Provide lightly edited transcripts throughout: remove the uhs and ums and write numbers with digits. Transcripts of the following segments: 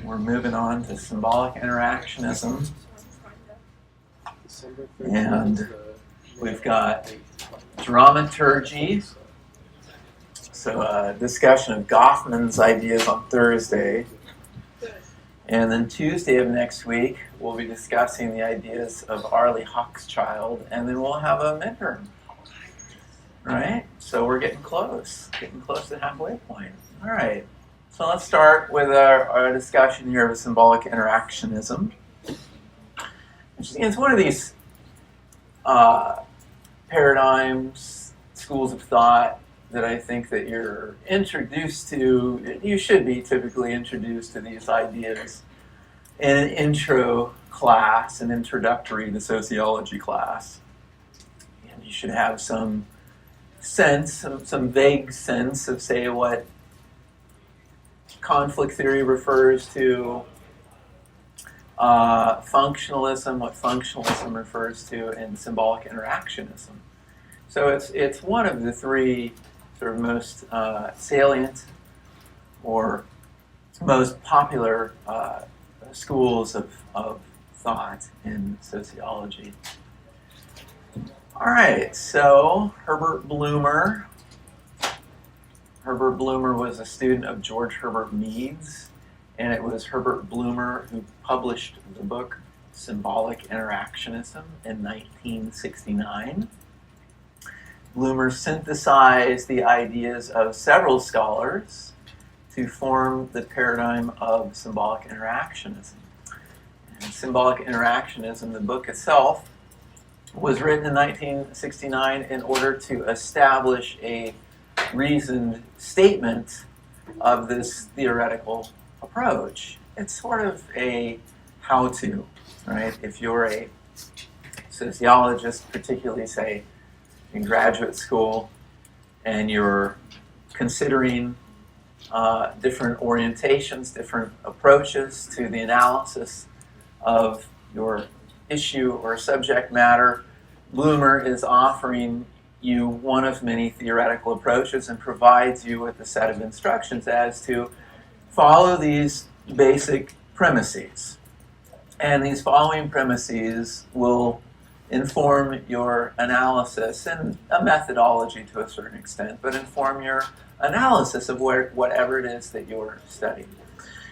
We're moving on to symbolic interactionism. And we've got dramaturgy. So a discussion of Goffman's ideas on Thursday. And then Tuesday of next week, we'll be discussing the ideas of Arlie Hochschild, and then we'll have a midterm. Right? So we're getting close to the halfway point. All right. So let's start with our discussion here of symbolic interactionism. It's one of these paradigms, schools of thought that I think that you're introduced to. You should be typically introduced to these ideas in an intro class, an introductory to sociology class. And you should have some sense, some vague sense of, say, what conflict theory refers to, functionalism, what functionalism refers to, and symbolic interactionism. So it's one of the three sort of most salient or most popular schools of thought in sociology. All right, so Herbert Blumer. Herbert Blumer was a student of George Herbert Mead's, and it was Herbert Blumer who published the book Symbolic Interactionism in 1969. Blumer synthesized the ideas of several scholars to form the paradigm of symbolic interactionism. And symbolic interactionism, the book itself, was written in 1969 in order to establish a reasoned statement of this theoretical approach. It's sort of a how-to, right? If you're a sociologist, particularly, say, in graduate school, and you're considering different orientations, different approaches to the analysis of your issue or subject matter, Blumer is offering you one of many theoretical approaches and provides you with a set of instructions as to follow these basic premises. And these following premises will inform your analysis and a methodology to a certain extent, but inform your analysis of whatever it is that you're studying.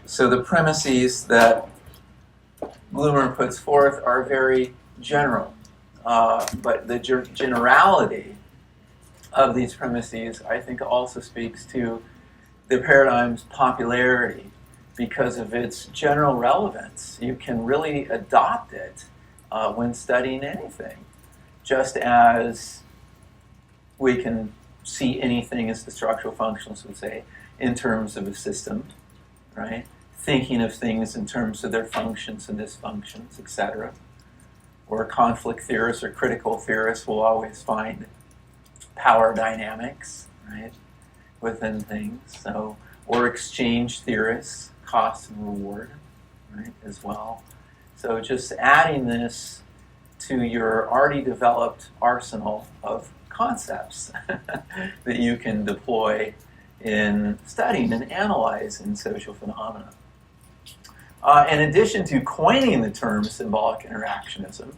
So the premises that Blumer puts forth are very general, but the generality of these premises, I think, also speaks to the paradigm's popularity because of its general relevance. You can really adopt it when studying anything, just as we can see anything, as the structural functionalists would say, in terms of a system, right? Thinking of things in terms of their functions and dysfunctions, etc. Or conflict theorists or critical theorists will always find power dynamics, right, within things. So, or exchange theorists, cost and reward, right, as well. So just adding this to your already developed arsenal of concepts that you can deploy in studying and analyzing social phenomena. In addition to coining the term symbolic interactionism,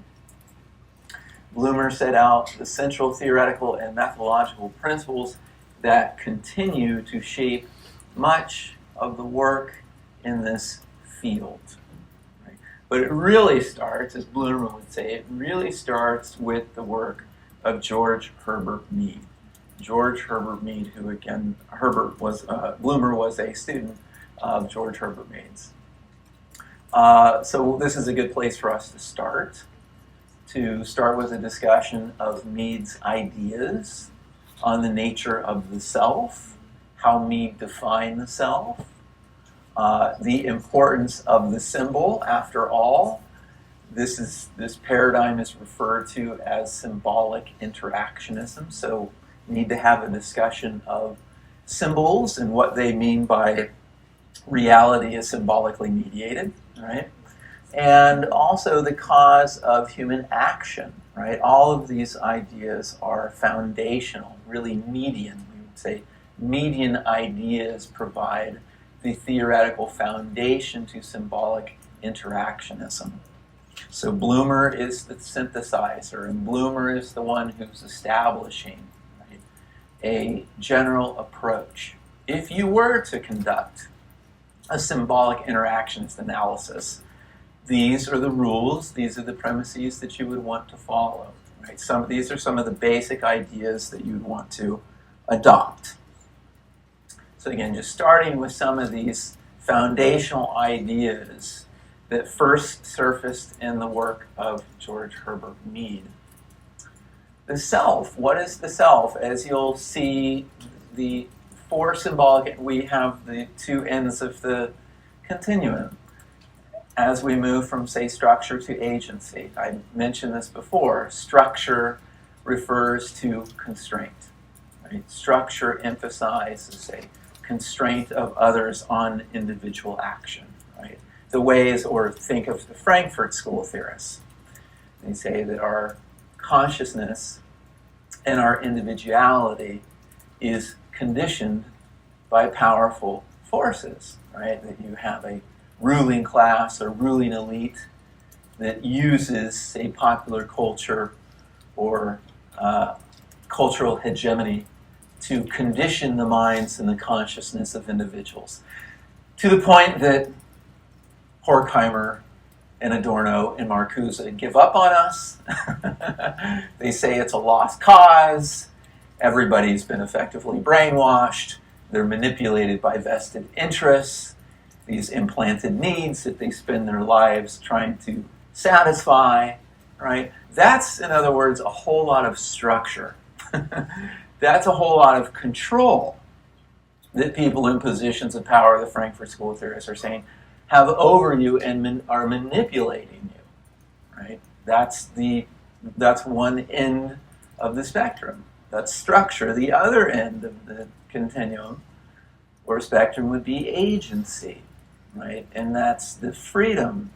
Blumer set out the central theoretical and methodological principles that continue to shape much of the work in this field. Right? But it really starts, as Blumer would say, it really starts with the work of George Herbert Mead. George Herbert Mead, who again, Blumer was a student of George Herbert Mead's. So this is a good place for us to start with a discussion of Mead's ideas on the nature of the self, how Mead defined the self, the importance of the symbol. After all, this paradigm is referred to as symbolic interactionism, so we need to have a discussion of symbols and what they mean by reality is symbolically mediated, right? And also the cause of human action, right? All of these ideas are foundational, really median. We would say median ideas provide the theoretical foundation to symbolic interactionism. So Bloomer is the synthesizer, and Bloomer is the one who's establishing, right, a general approach. If you were to conduct a symbolic interactionist analysis, these are the rules, these are the premises that you would want to follow. Right? These are some of the basic ideas that you'd want to adopt. So again, just starting with some of these foundational ideas that first surfaced in the work of George Herbert Mead. The self, what is the self? As you'll see, the four symbolic, we have the two ends of the continuum as we move from, say, structure to agency. I mentioned this before. Structure refers to constraint. Right? Structure emphasizes a constraint of others on individual action. Right? The ways, or think of the Frankfurt School theorists. They say that our consciousness and our individuality is conditioned by powerful forces, right? That you have a ruling class or ruling elite that uses, say, popular culture or cultural hegemony to condition the minds and the consciousness of individuals, to the point that Horkheimer and Adorno and Marcuse give up on us. They say it's a lost cause. Everybody's been effectively brainwashed. They're manipulated by vested interests, these implanted needs that they spend their lives trying to satisfy, right? That's, in other words, a whole lot of structure. That's a whole lot of control that people in positions of power, the Frankfurt School theorists are saying, have over you and are manipulating you, right? That's one end of the spectrum. That's structure. The other end of the continuum or spectrum would be agency, right? And that's the freedom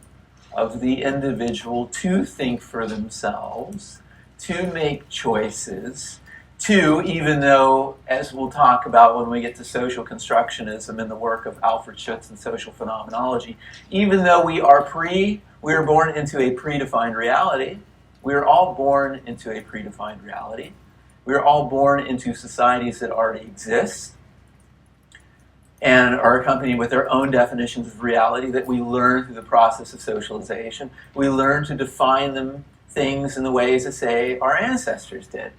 of the individual to think for themselves, to make choices, to, even though, as we'll talk about when we get to social constructionism and the work of Alfred Schutz and social phenomenology, even though we are born into a predefined reality, we're all born into a predefined reality. We're all born into societies that already exist and are accompanied with their own definitions of reality that we learn through the process of socialization. We learn to define things in the ways that, say, our ancestors did.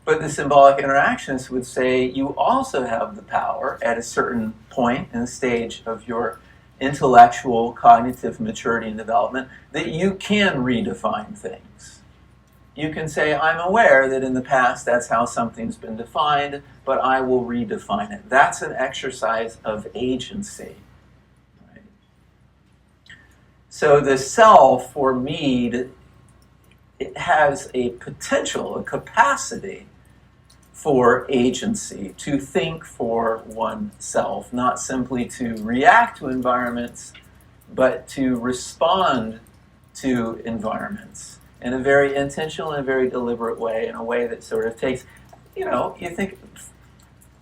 But the symbolic interactionists would say you also have the power at a certain point in the stage of your intellectual, cognitive maturity and development that you can redefine things. You can say, I'm aware that in the past that's how something's been defined, but I will redefine it. That's an exercise of agency. Right? So the self, for Mead, it has a potential, a capacity for agency, to think for oneself, not simply to react to environments, but to respond to environments in a very intentional and very deliberate way, in a way that sort of takes, you think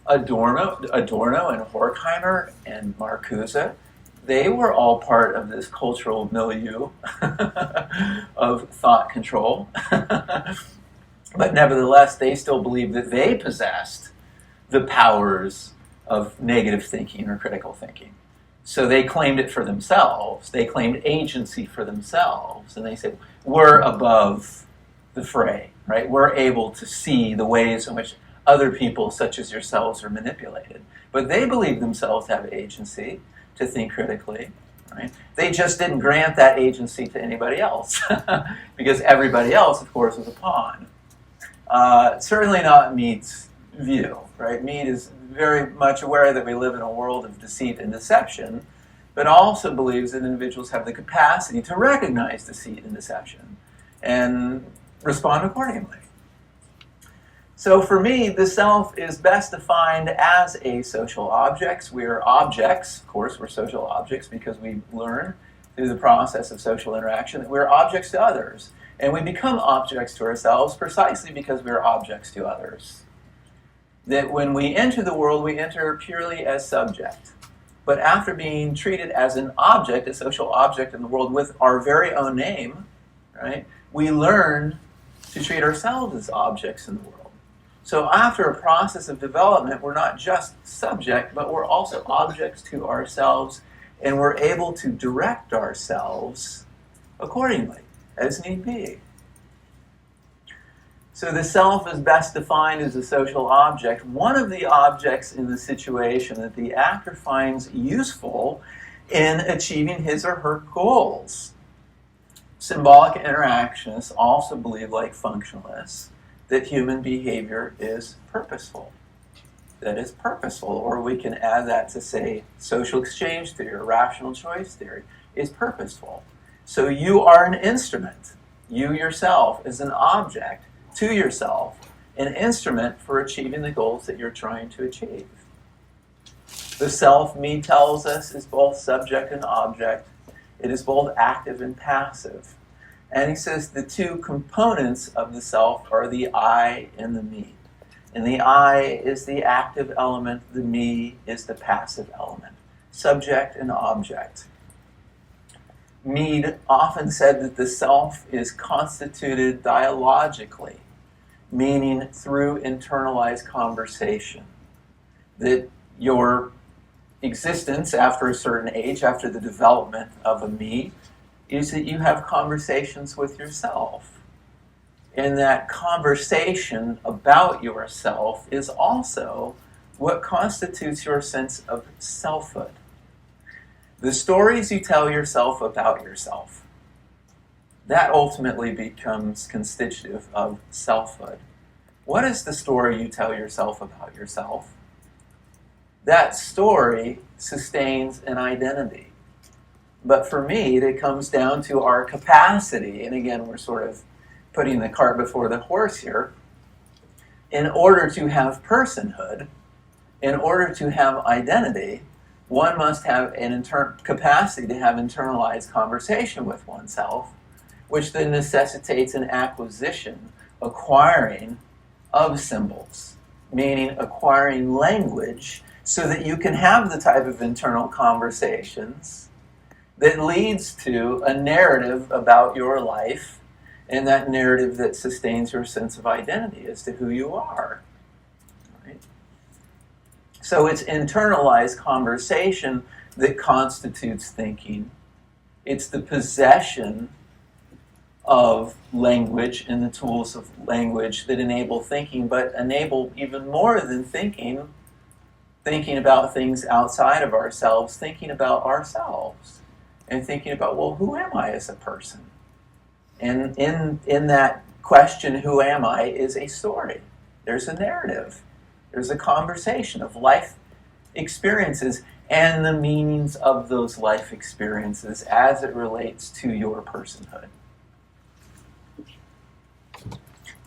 Adorno and Horkheimer and Marcuse, they were all part of this cultural milieu of thought control. But nevertheless, they still believed that they possessed the powers of negative thinking or critical thinking. So they claimed it for themselves. They claimed agency for themselves. And they said, we're above the fray, right? We're able to see the ways in which other people, such as yourselves, are manipulated. But they believed themselves to have agency, to think critically, right? They just didn't grant that agency to anybody else, because everybody else, of course, was a pawn. Certainly not Mead's view, right? Mead is very much aware that we live in a world of deceit and deception, but also believes that individuals have the capacity to recognize deceit and deception and respond accordingly. So for me, the self is best defined as a social object. We are objects, of course, we're social objects because we learn through the process of social interaction that we're objects to others. And we become objects to ourselves precisely because we're objects to others. That when we enter the world, we enter purely as subject. But after being treated as an object, a social object in the world with our very own name, right, we learn to treat ourselves as objects in the world. So after a process of development, we're not just subject, but we're also objects to ourselves, and we're able to direct ourselves accordingly, as need be. So the self is best defined as a social object, one of the objects in the situation that the actor finds useful in achieving his or her goals. Symbolic interactionists also believe, like functionalists, that human behavior is purposeful. That is purposeful, or we can add that to say social exchange theory or rational choice theory is purposeful. So you are an instrument. You yourself is an object to yourself, an instrument for achieving the goals that you're trying to achieve. The self, Mead tells us, is both subject and object. It is both active and passive. And he says the two components of the self are the I and the me. And the I is the active element, the me is the passive element. Subject and object. Mead often said that the self is constituted dialogically, meaning through internalized conversation. That your existence after a certain age, after the development of a me, is that you have conversations with yourself. And that conversation about yourself is also what constitutes your sense of selfhood. The stories you tell yourself about yourself, that ultimately becomes constitutive of selfhood. What is the story you tell yourself about yourself? That story sustains an identity. But for me, it comes down to our capacity, and again, we're sort of putting the cart before the horse here. In order to have personhood, in order to have identity, one must have an capacity to have internalized conversation with oneself, which then necessitates an acquisition, acquiring of symbols, meaning acquiring language so that you can have the type of internal conversations that leads to a narrative about your life, and that narrative that sustains your sense of identity as to who you are. Right? So it's internalized conversation that constitutes thinking. It's the possession of language and the tools of language that enable thinking, but enable even more than thinking about things outside of ourselves, thinking about ourselves. And thinking about, well, who am I as a person? And in that question, who am I, is a story. There's a narrative. There's a conversation of life experiences and the meanings of those life experiences as it relates to your personhood.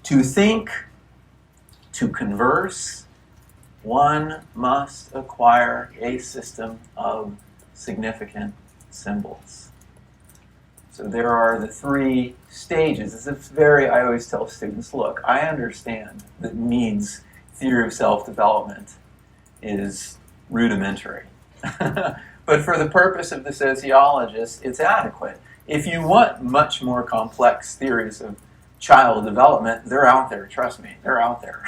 To think, to converse, one must acquire a system of significant symbols. So there are the three stages. I always tell students, look, I understand that Mead's theory of self-development is rudimentary. But for the purpose of the sociologist, it's adequate. If you want much more complex theories of child development, they're out there, trust me, they're out there.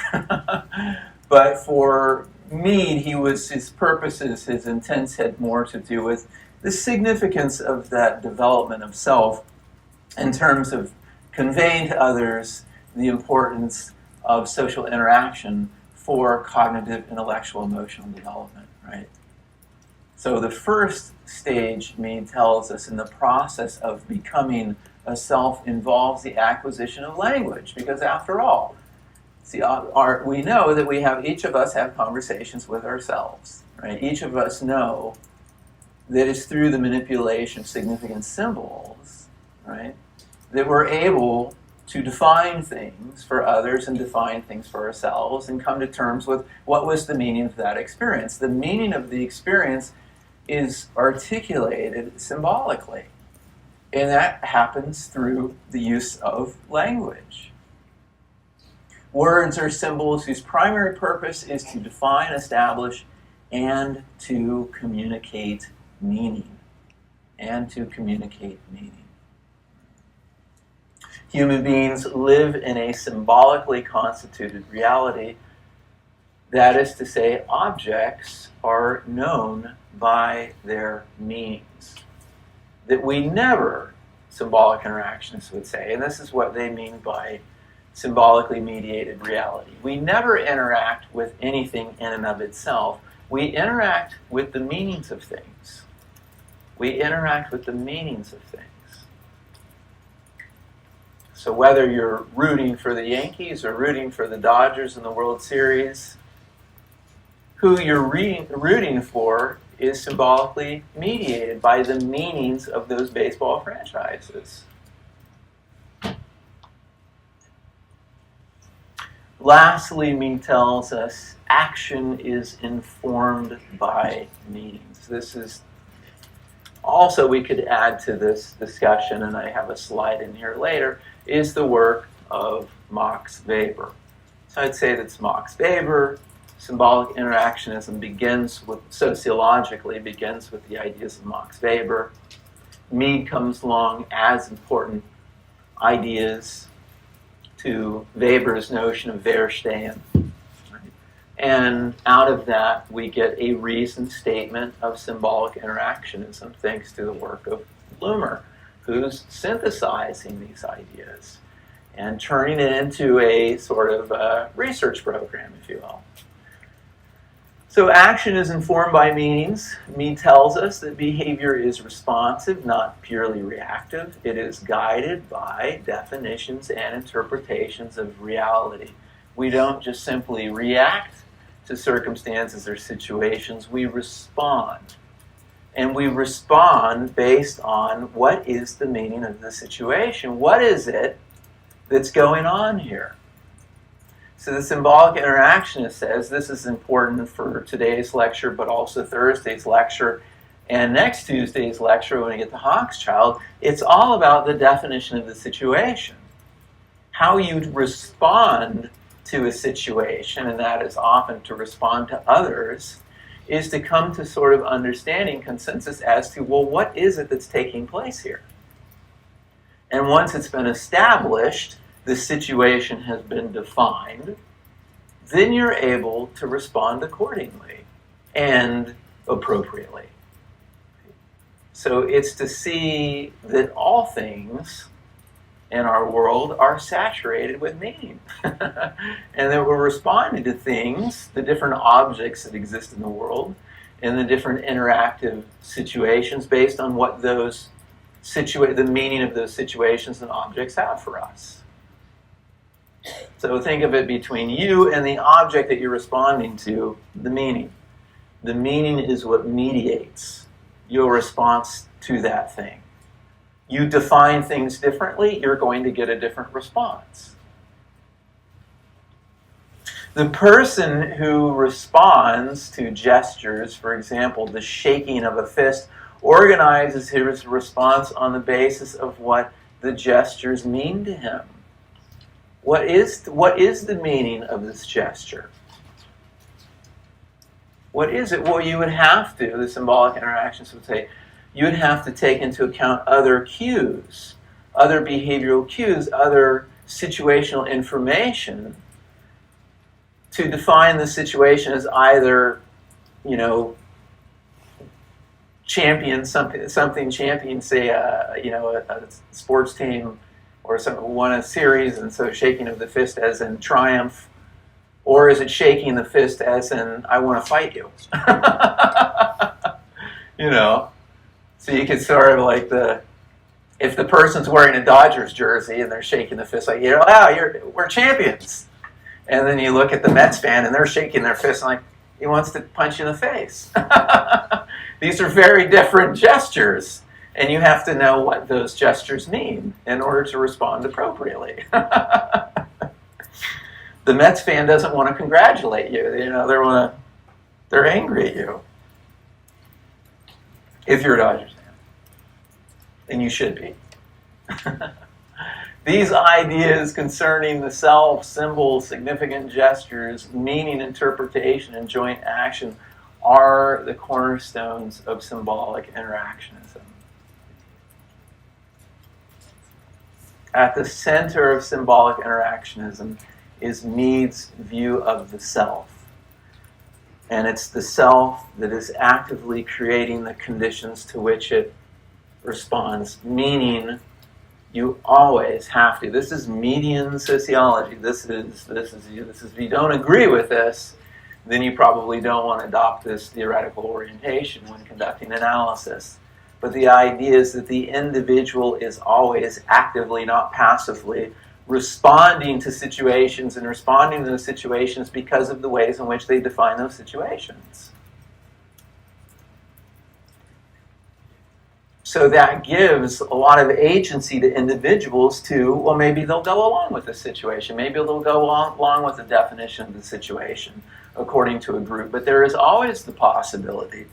But for Mead, his purposes, his intents had more to do with the significance of that development of self in terms of conveying to others the importance of social interaction for cognitive, intellectual, emotional development, right? So the first stage, Mead tells us, in the process of becoming a self involves the acquisition of language, because after all, we know that each of us have conversations with ourselves, right? Each of us know that it's through the manipulation of significant symbols, right, that we're able to define things for others and define things for ourselves and come to terms with what was the meaning of that experience. The meaning of the experience is articulated symbolically, and that happens through the use of language. Words are symbols whose primary purpose is to define, establish, and to communicate meaning. And to communicate meaning. Human beings live in a symbolically constituted reality. That is to say, objects are known by their meanings. That we never, symbolic interactionists would say, and this is what they mean by symbolically mediated reality. We never interact with anything in and of itself. We interact with the meanings of things. We interact with the meanings of things. So whether you're rooting for the Yankees or rooting for the Dodgers in the World Series, who you're rooting for is symbolically mediated by the meanings of those baseball franchises. Lastly, Mead tells us action is informed by meanings. This is also, we could add to this discussion, and I have a slide in here later, is the work of Max Weber. So I'd say that's Max Weber. Symbolic interactionism sociologically begins with the ideas of Max Weber. Mead comes along as important ideas to Weber's notion of Verstehen. And out of that, we get a reasoned statement of symbolic interactionism, thanks to the work of Blumer, who's synthesizing these ideas and turning it into a sort of research program, if you will. So action is informed by meanings. Mead tells us that behavior is responsive, not purely reactive. It is guided by definitions and interpretations of reality. We don't just simply react to circumstances or situations, we respond. And we respond based on what is the meaning of the situation. What is it that's going on here? So the symbolic interactionist says this is important for today's lecture, but also Thursday's lecture and next Tuesday's lecture when we get to Hochschild. It's all about the definition of the situation. How you respond to a situation, and that is often to respond to others, is to come to sort of understanding, consensus as to, well, what is it that's taking place here? And once it's been established, the situation has been defined, then you're able to respond accordingly and appropriately. So it's to see that all things in our world are saturated with meaning. And that we're responding to things, the different objects that exist in the world, and the different interactive situations based on what those the meaning of those situations and objects have for us. So think of it between you and the object that you're responding to, the meaning. The meaning is what mediates your response to that thing. You define things differently, you're going to get a different response. The person who responds to gestures, for example, the shaking of a fist, organizes his response on the basis of what the gestures mean to him. What is the meaning of this gesture? What is it? Well, you would have to, the symbolic interactions would say, you would have to take into account other cues, other behavioral cues, other situational information to define the situation as either, champion something champion, say, a sports team or won a series, and so shaking of the fist as in triumph, or is it shaking the fist as in I want to fight you? So you could sort of like if the person's wearing a Dodgers jersey and they're shaking the fist like, we're champions. And then you look at the Mets fan and they're shaking their fist like, he wants to punch you in the face. These are very different gestures, and you have to know what those gestures mean in order to respond appropriately. The Mets fan doesn't want to congratulate you. They're angry at you. If you're a Dodgers fan. And you should be. These ideas concerning the self, symbols, significant gestures, meaning interpretation, and joint action are the cornerstones of symbolic interactionism. At the center of symbolic interactionism is Mead's view of the self. And it's the self that is actively creating the conditions to which it responds, meaning you always have to. This is Meadian sociology. This is if you don't agree with this, then you probably don't want to adopt this theoretical orientation when conducting analysis. But the idea is that the individual is always actively, not passively, responding to situations and responding to those situations because of the ways in which they define those situations. So that gives a lot of agency to individuals to, well, maybe they'll go along with the situation. Maybe they'll go along with the definition of the situation according to a group. But there is always the possibility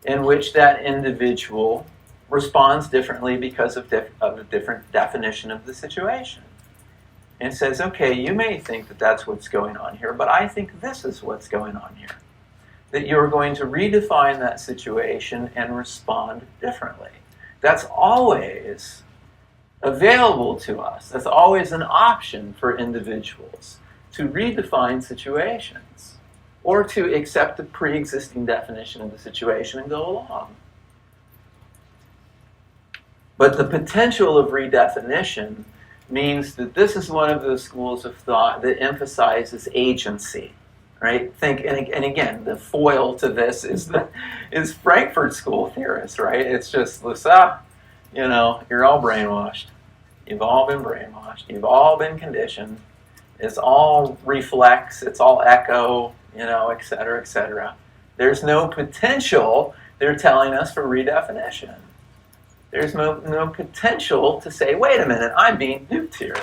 in which that individual responds differently because of a different definition of the situation. And says, okay, you may think that that's what's going on here, but I think this is what's going on here. That you're going to redefine that situation and respond differently. That's always available to us. That's always an option for individuals to redefine situations or to accept the pre-existing definition of the situation and go along. But the potential of redefinition means that this is one of those schools of thought that emphasizes agency. Right? And again, the foil to this is Frankfurt School theorists, right? It's just this, you're all brainwashed. You've all been brainwashed. You've all been conditioned. It's all reflex. It's all echo, et cetera, et cetera. There's no potential, they're telling us, for redefinition. There's no potential to say, wait a minute, I'm being duped here.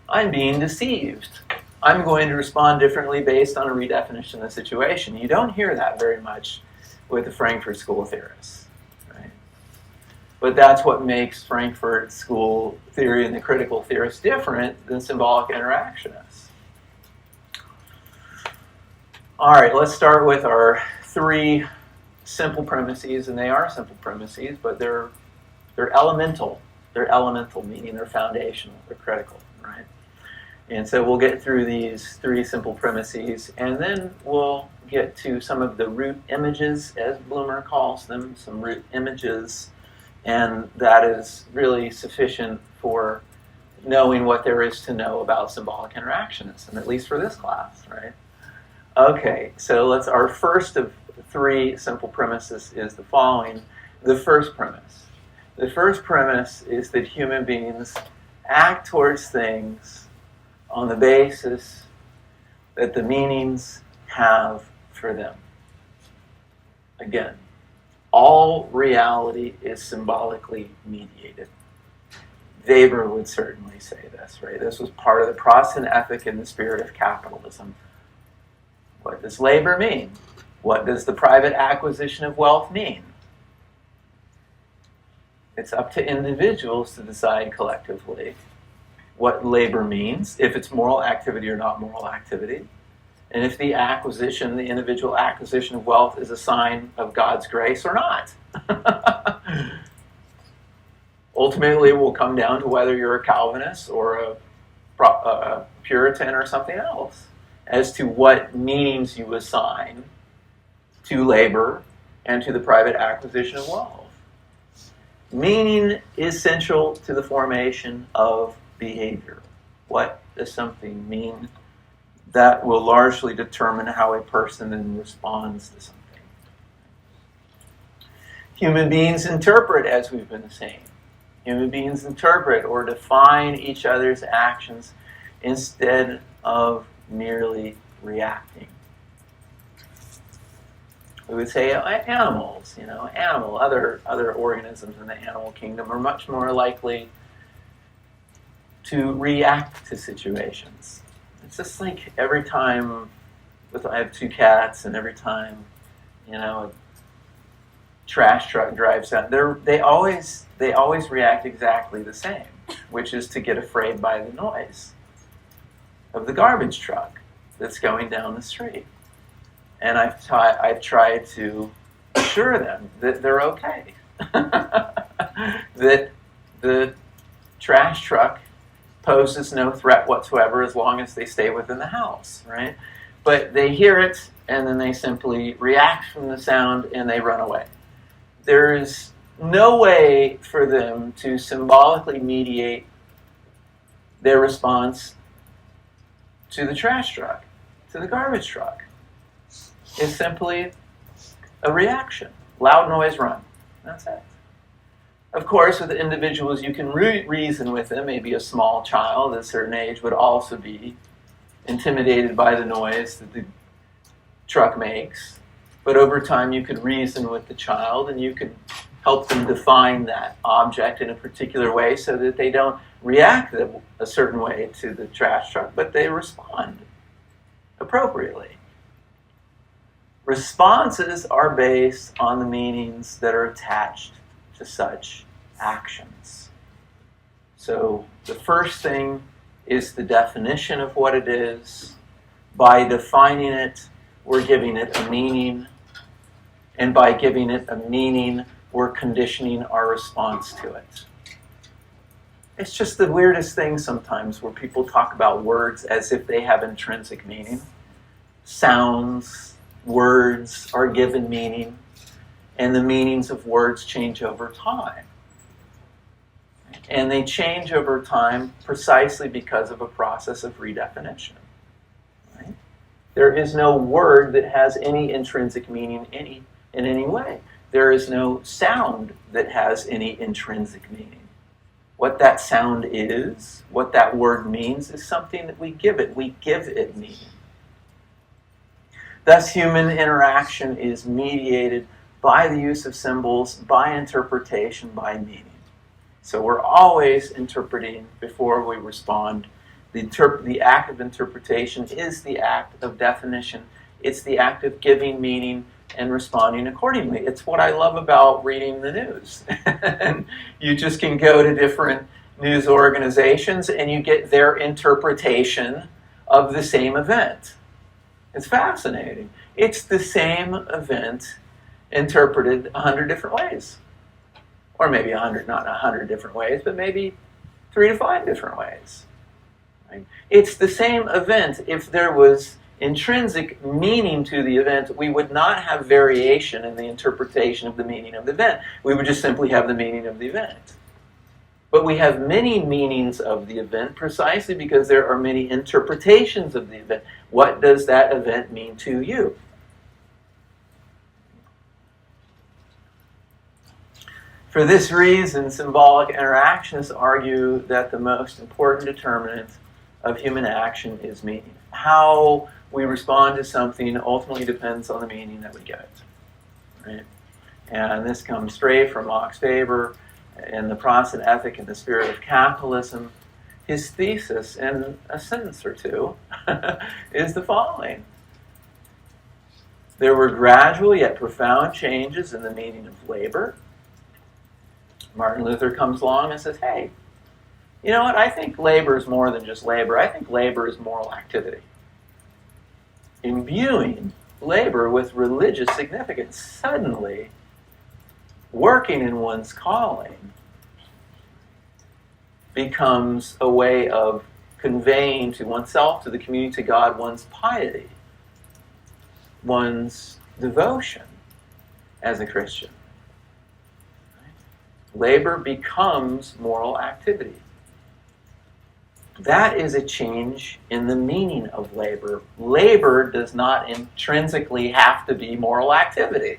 I'm being deceived. I'm going to respond differently based on a redefinition of the situation. You don't hear that very much with the Frankfurt School theorists, right? But that's what makes Frankfurt School theory and the critical theorists different than symbolic interactionists. All right, let's start with our three simple premises, and they are simple premises, but they're elemental. They're elemental, meaning they're foundational, they're critical, right? And so we'll get through these three simple premises, and then we'll get to some of the root images, as Bloomer calls them, some root images, and that is really sufficient for knowing what there is to know about symbolic interactionism, at least for this class, right? Okay, so our first of three simple premises is the following. The first premise. The first premise is that human beings act towards things on the basis that the meanings have for them. Again, all reality is symbolically mediated. Weber would certainly say this, right? This was part of the Protestant ethic in the spirit of capitalism. What does labor mean? What does the private acquisition of wealth mean? It's up to individuals to decide collectively what labor means, if it's moral activity or not moral activity, and if the individual acquisition of wealth is a sign of God's grace or not. Ultimately, it will come down to whether you're a Calvinist or a Puritan or something else, as to what meanings you assign to labor and to the private acquisition of wealth. Meaning is essential to the formation of behavior. What does something mean? That will largely determine how a person then responds to something. Human beings interpret, as we've been saying. Human beings interpret or define each other's actions instead of merely reacting. We would say animals, other organisms in the animal kingdom are much more likely to react to situations. It's just like every time, I have two cats, and every time, a trash truck drives out, they always react exactly the same, which is to get afraid by the noise of the garbage truck that's going down the street. And I've tried to assure them that they're okay. That the trash truck poses no threat whatsoever as long as they stay within the house, right? But they hear it and then they simply react from the sound and they run away. There is no way for them to symbolically mediate their response to the trash truck, to the garbage truck. It's simply a reaction. Loud noise, run. That's it. Of course, with individuals, you can reason with them. Maybe a small child at a certain age would also be intimidated by the noise that the truck makes. But over time, you could reason with the child and you could help them define that object in a particular way so that they don't react a certain way to the trash truck, but they respond appropriately. Responses are based on the meanings that are attached to such actions. So the first thing is the definition of what it is. By defining it, we're giving it a meaning. And by giving it a meaning, we're conditioning our response to it. It's just the weirdest thing sometimes where people talk about words as if they have intrinsic meaning. Sounds, words are given meaning, and the meanings of words change over time. And they change over time precisely because of a process of redefinition. Right? There is no word that has any intrinsic meaning in any way. There is no sound that has any intrinsic meaning. What that sound is, what that word means, is something that we give it. We give it meaning. Thus, human interaction is mediated by the use of symbols, by interpretation, by meaning. So we're always interpreting before we respond. The act of interpretation is the act of definition. It's the act of giving meaning and responding accordingly. It's what I love about reading the news. And you just can go to different news organizations and you get their interpretation of the same event. It's fascinating. It's the same event interpreted 100 different ways. Or maybe 100, not 100 different ways, but maybe 3 to 5 different ways. Right? It's the same event. If there was intrinsic meaning to the event, we would not have variation in the interpretation of the meaning of the event. We would just simply have the meaning of the event. But we have many meanings of the event precisely because there are many interpretations of the event. What does that event mean to you? For this reason, symbolic interactionists argue that the most important determinant of human action is meaning. How we respond to something ultimately depends on the meaning that we give it. Right? And this comes straight from Max Weber in The Protestant Ethic and the Spirit of Capitalism. His thesis, in a sentence or two, is the following. There were gradual yet profound changes in the meaning of labor. Martin Luther comes along and says, hey, you know what? I think labor is more than just labor. I think labor is moral activity. Imbuing labor with religious significance, suddenly working in one's calling becomes a way of conveying to oneself, to the community, to God, one's piety, one's devotion as a Christian. Labor becomes moral activity. That is a change in the meaning of labor. Labor does not intrinsically have to be moral activity.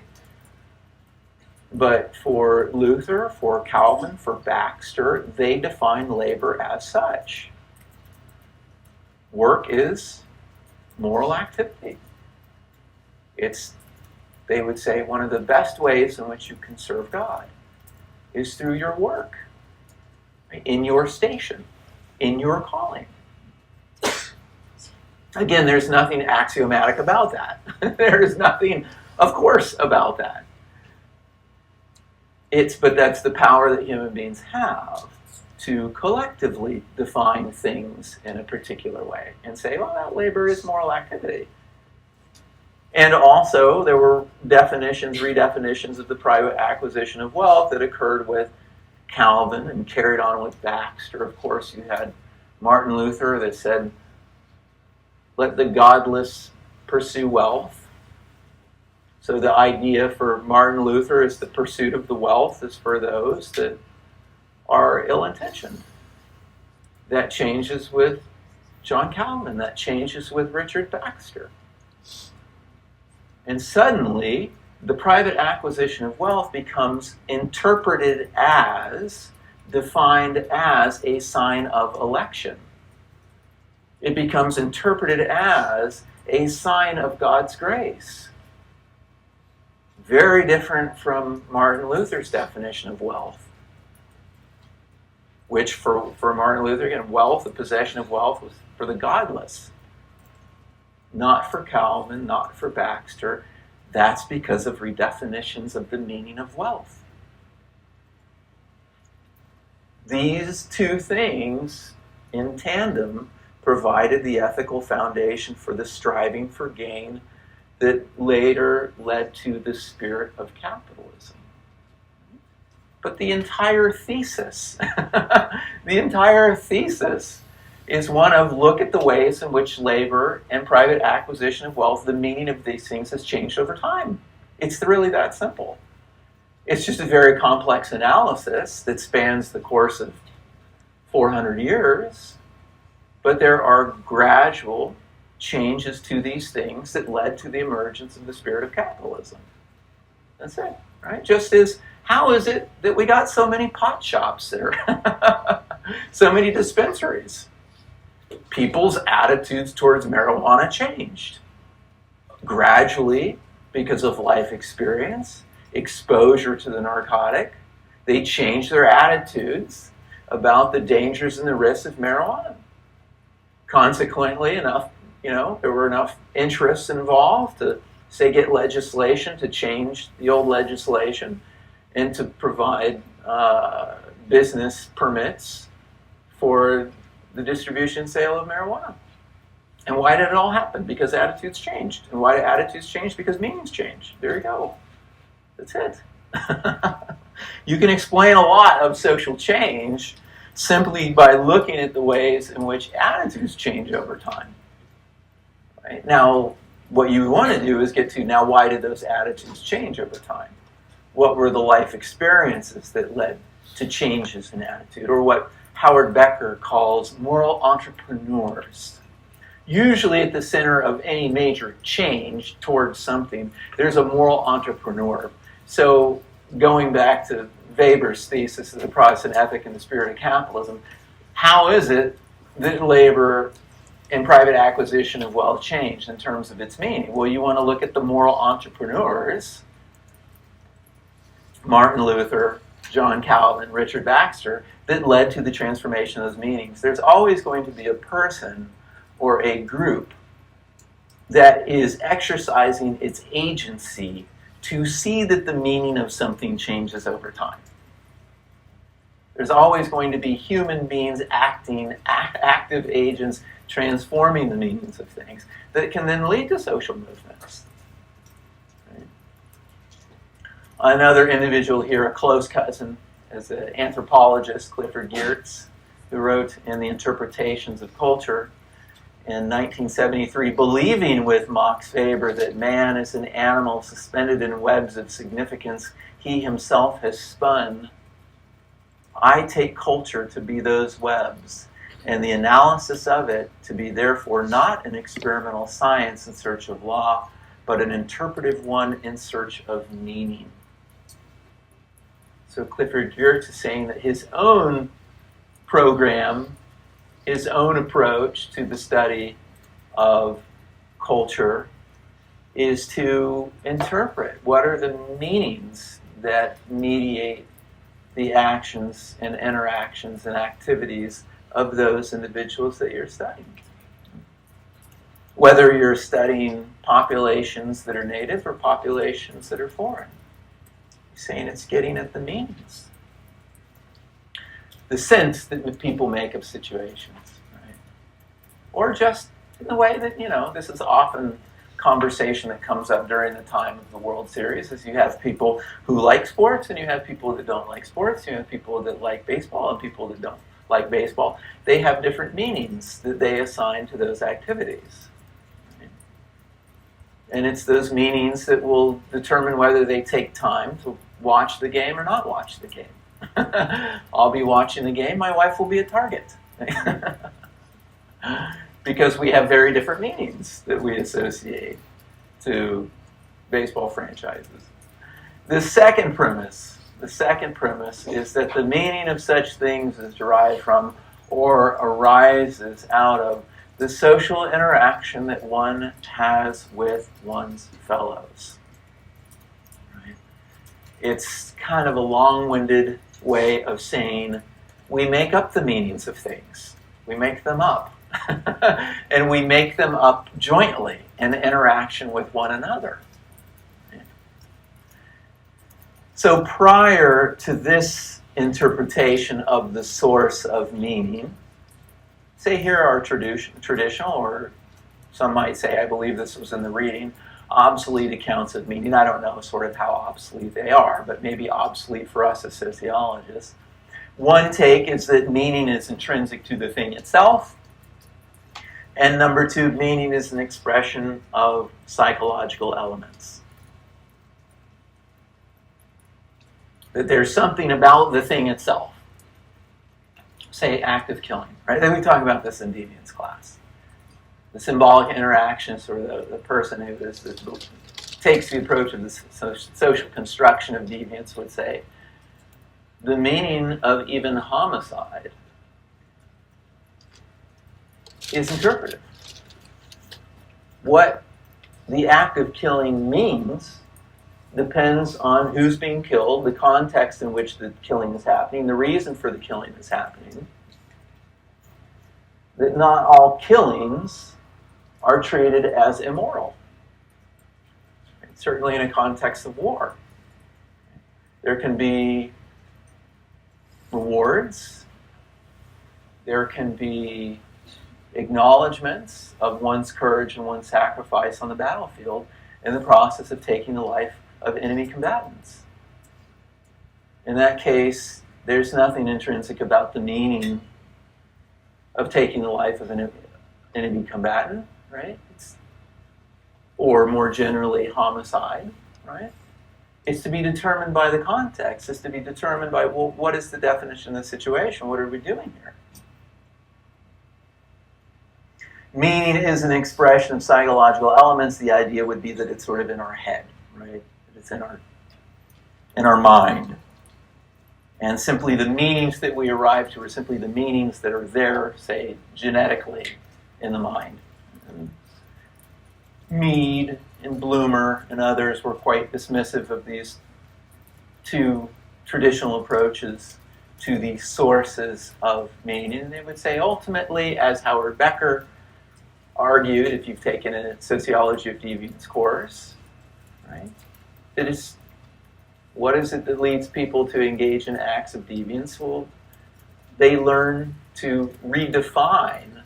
But for Luther, for Calvin, for Baxter, they define labor as such. Work is moral activity. It's, they would say, one of the best ways in which you can serve God is through your work, in your station, in your calling. Again, there's nothing axiomatic about that. There is nothing, of course, about that. But that's the power that human beings have to collectively define things in a particular way and say, well, that labor is moral activity. And also, there were definitions, redefinitions of the private acquisition of wealth that occurred with Calvin and carried on with Baxter. Of course, you had Martin Luther that said, let the godless pursue wealth. So the idea for Martin Luther is the pursuit of the wealth is for those that are ill-intentioned. That changes with John Calvin. That changes with Richard Baxter. And suddenly, the private acquisition of wealth becomes interpreted as, defined as a sign of election. It becomes interpreted as a sign of God's grace. Very different from Martin Luther's definition of wealth, which for Martin Luther, again, wealth, the possession of wealth was for the godless. Not for Calvin, not for Baxter. That's because of redefinitions of the meaning of wealth. These two things in tandem provided the ethical foundation for the striving for gain that later led to the spirit of capitalism. But the entire thesis, is one of look at the ways in which labor and private acquisition of wealth, the meaning of these things has changed over time. It's really that simple. It's just a very complex analysis that spans the course of 400 years, but there are gradual changes to these things that led to the emergence of the spirit of capitalism. That's it, right? Just as, how is it that we got so many pot shops there? So many dispensaries? People's attitudes towards marijuana changed. Gradually, because of life experience, exposure to the narcotic, they changed their attitudes about the dangers and the risks of marijuana. Consequently, there were enough interests involved to, say, get legislation to change the old legislation and to provide business permits for the distribution and sale of marijuana. And why did it all happen? Because attitudes changed. And why did attitudes change? Because meanings changed. There you go. That's it. You can explain a lot of social change simply by looking at the ways in which attitudes change over time. Right? Now, what you want to do is get to, now, why did those attitudes change over time? What were the life experiences that led to changes in attitude? Or what Howard Becker calls moral entrepreneurs. Usually at the center of any major change towards something, there's a moral entrepreneur. So going back to Weber's thesis of the Protestant ethic and the spirit of capitalism, how is it that labor and private acquisition of wealth changed in terms of its meaning? Well, you want to look at the moral entrepreneurs, Martin Luther, John Calvin, Richard Baxter, that led to the transformation of those meanings. There's always going to be a person or a group that is exercising its agency to see that the meaning of something changes over time. There's always going to be human beings acting, active agents, transforming the meanings of things that can then lead to social movements. Right? Another individual here, a close cousin, is an anthropologist, Clifford Geertz, who wrote in The Interpretations of Culture in 1973, believing with Max Weber that man is an animal suspended in webs of significance he himself has spun. I take culture to be those webs, and the analysis of it to be therefore not an experimental science in search of law, but an interpretive one in search of meaning. So Clifford Geertz is saying that his own program, his own approach to the study of culture is to interpret what are the meanings that mediate the actions and interactions and activities of those individuals that you're studying. Whether you're studying populations that are native or populations that are foreign. He's saying it's getting at the meanings. The sense that people make of situations, right? Or just in the way that, this is often conversation that comes up during the time of the World Series is you have people who like sports and you have people that don't like sports. You have people that like baseball and people that don't like baseball. They have different meanings that they assign to those activities. And it's those meanings that will determine whether they take time to watch the game or not watch the game. I'll be watching the game, my wife will be a target. Because we have very different meanings that we associate to baseball franchises. The second premise is that the meaning of such things is derived from or arises out of the social interaction that one has with one's fellows. Right? It's kind of a long-winded way of saying we make up the meanings of things. We make them up. And we make them up jointly in interaction with one another. So prior to this interpretation of the source of meaning, say here are traditional, or some might say, I believe this was in the reading, obsolete accounts of meaning. I don't know sort of how obsolete they are, but maybe obsolete for us as sociologists. One take is that meaning is intrinsic to the thing itself. And number two, meaning is an expression of psychological elements. That there's something about the thing itself. Say active killing, right? Then we talk about this in deviance class. The symbolic interactions, or the person who takes the approach of the social construction of deviance would say, the meaning of even homicide is interpretive. What the act of killing means depends on who's being killed, the context in which the killing is happening, the reason for the killing is happening. That not all killings are treated as immoral. Certainly in a context of war. There can be rewards. There can be acknowledgments of one's courage and one's sacrifice on the battlefield in the process of taking the life of enemy combatants. In that case, there's nothing intrinsic about the meaning of taking the life of an enemy combatant, right? Or more generally, homicide, right? It's to be determined by the context. It's to be determined by, well, what is the definition of the situation? What are we doing here? Meaning is an expression of psychological elements. The idea would be that it's sort of in our head, right? That it's in our mind. And simply the meanings that we arrive to are simply the meanings that are there, say, genetically in the mind. And Mead and Bloomer and others were quite dismissive of these two traditional approaches to the sources of meaning. And they would say ultimately, as Howard Becker argued, if you've taken a sociology of deviance course, right, it is, what is it that leads people to engage in acts of deviance? Well, they learn to redefine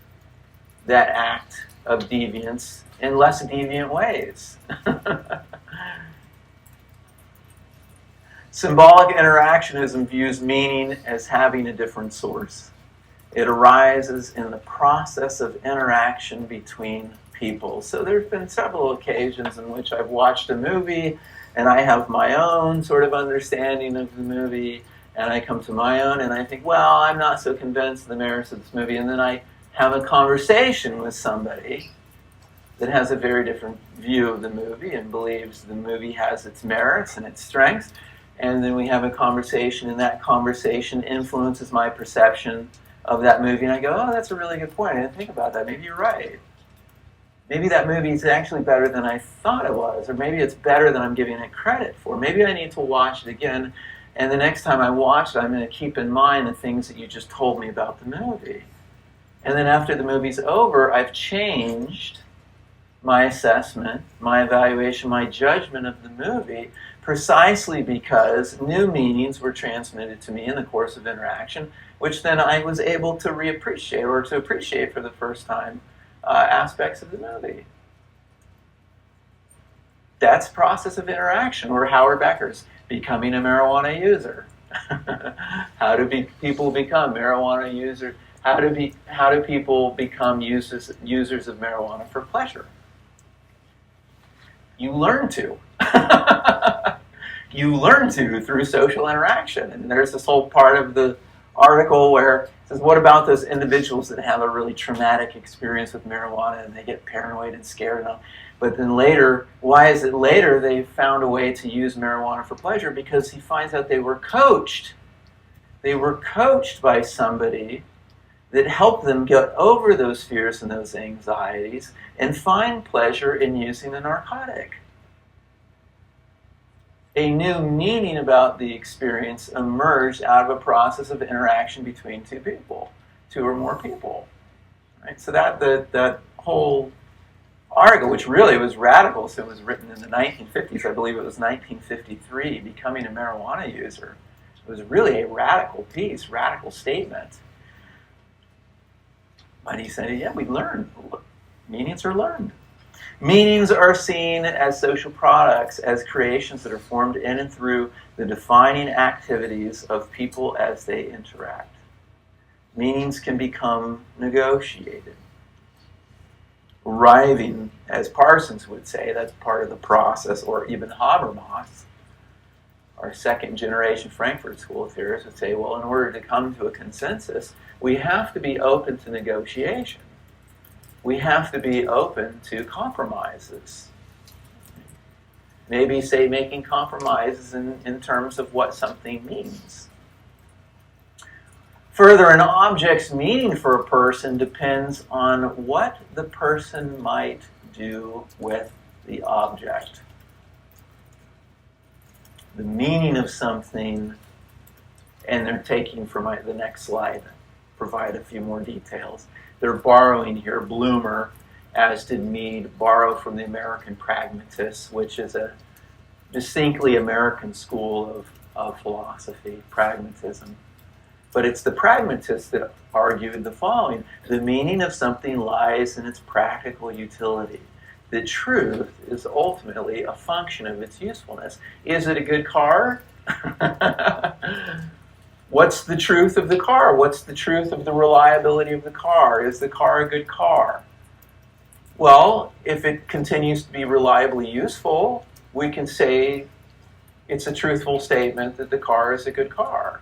that act of deviance in less deviant ways. Symbolic interactionism views meaning as having a different source. It arises in the process of interaction between people. So there have been several occasions in which I've watched a movie and I have my own sort of understanding of the movie, and I come to my own and I think, well, I'm not so convinced of the merits of this movie, and then I have a conversation with somebody that has a very different view of the movie and believes the movie has its merits and its strengths, and then we have a conversation, and that conversation influences my perception of that movie, and I go, oh, that's a really good point. I didn't think about that. Maybe you're right. Maybe that movie is actually better than I thought it was, or maybe it's better than I'm giving it credit for. Maybe I need to watch it again, and the next time I watch it, I'm going to keep in mind the things that you just told me about the movie. And then after the movie's over, I've changed my assessment, my evaluation, my judgment of the movie, precisely because new meanings were transmitted to me in the course of interaction, which then I was able to reappreciate, or to appreciate for the first time, aspects of the movie. That's process of interaction. Or Howard Becker's becoming a marijuana user. How do people become marijuana users? How do people become users of marijuana for pleasure? You learn to. You learn to through social interaction. And there's this whole part of the article where it says, what about those individuals that have a really traumatic experience with marijuana and they get paranoid and scared and all? But then later, why is it later they found a way to use marijuana for pleasure? Because he finds out they were coached. They were coached by somebody that helped them get over those fears and those anxieties and find pleasure in using the narcotic. A new meaning about the experience emerged out of a process of interaction between two or more people. Right? So that whole article, which really was radical, so it was written in the 1950s, I believe it was 1953, Becoming a Marijuana User. It was really a radical piece, radical statement. But he said, yeah, we learn. Meanings are learned. Meanings are seen as social products, as creations that are formed in and through the defining activities of people as they interact. Meanings can become negotiated. Arriving, as Parsons would say, that's part of the process, or even Habermas, our second generation Frankfurt School of theorists would say, well, in order to come to a consensus, we have to be open to negotiation. We have to be open to compromises. Maybe, say, making compromises in terms of what something means. Further, an object's meaning for a person depends on what the person might do with the object. The meaning of something, and they're taking from the next slide, provide a few more details. They're borrowing here Bloomer, as did Mead, borrow from the American pragmatists, which is a distinctly American school of philosophy, pragmatism. But it's the pragmatists that argued the following: the meaning of something lies in its practical utility. The truth is ultimately a function of its usefulness. Is it a good car? What's the truth of the car? What's the truth of the reliability of the car? Is the car a good car? Well, if it continues to be reliably useful, we can say it's a truthful statement that the car is a good car.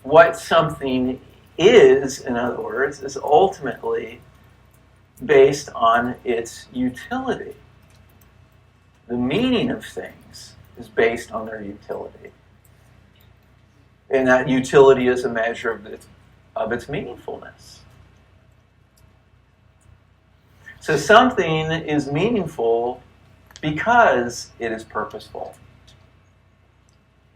What something is, in other words, is ultimately based on its utility. The meaning of things is based on their utility. And that utility is a measure of its meaningfulness. So something is meaningful because it is purposeful.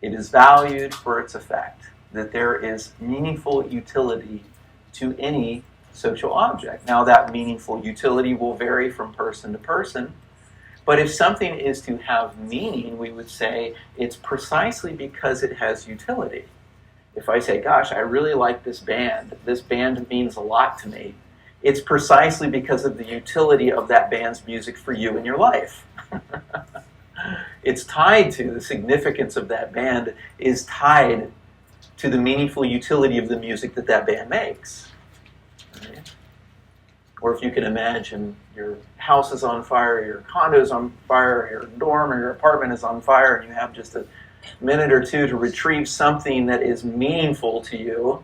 It is valued for its effect, that there is meaningful utility to any social object. Now, that meaningful utility will vary from person to person, but if something is to have meaning, we would say it's precisely because it has utility. If I say, gosh, I really like this band means a lot to me, it's precisely because of the utility of that band's music for you in your life. It's tied to the significance of that band is tied to the meaningful utility of the music that band makes. Right? Or if you can imagine your house is on fire, your condo is on fire, your dorm or your apartment is on fire, and you have just a minute or two to retrieve something that is meaningful to you,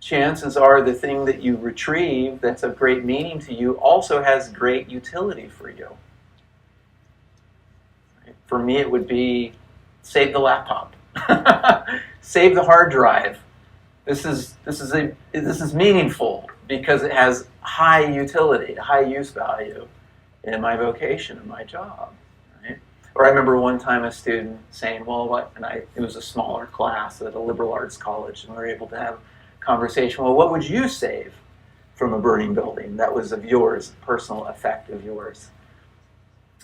chances are the thing that you retrieve that's of great meaning to you also has great utility for you. Right? For me, it would be save the laptop. Save the hard drive. This is meaningful because it has high utility, high use value in my vocation, in my job. Right? Or I remember one time a student saying, well, what? And it was a smaller class at a liberal arts college, and we were able to have a conversation. Well, what would you save from a burning building that was of yours, personal effect of yours?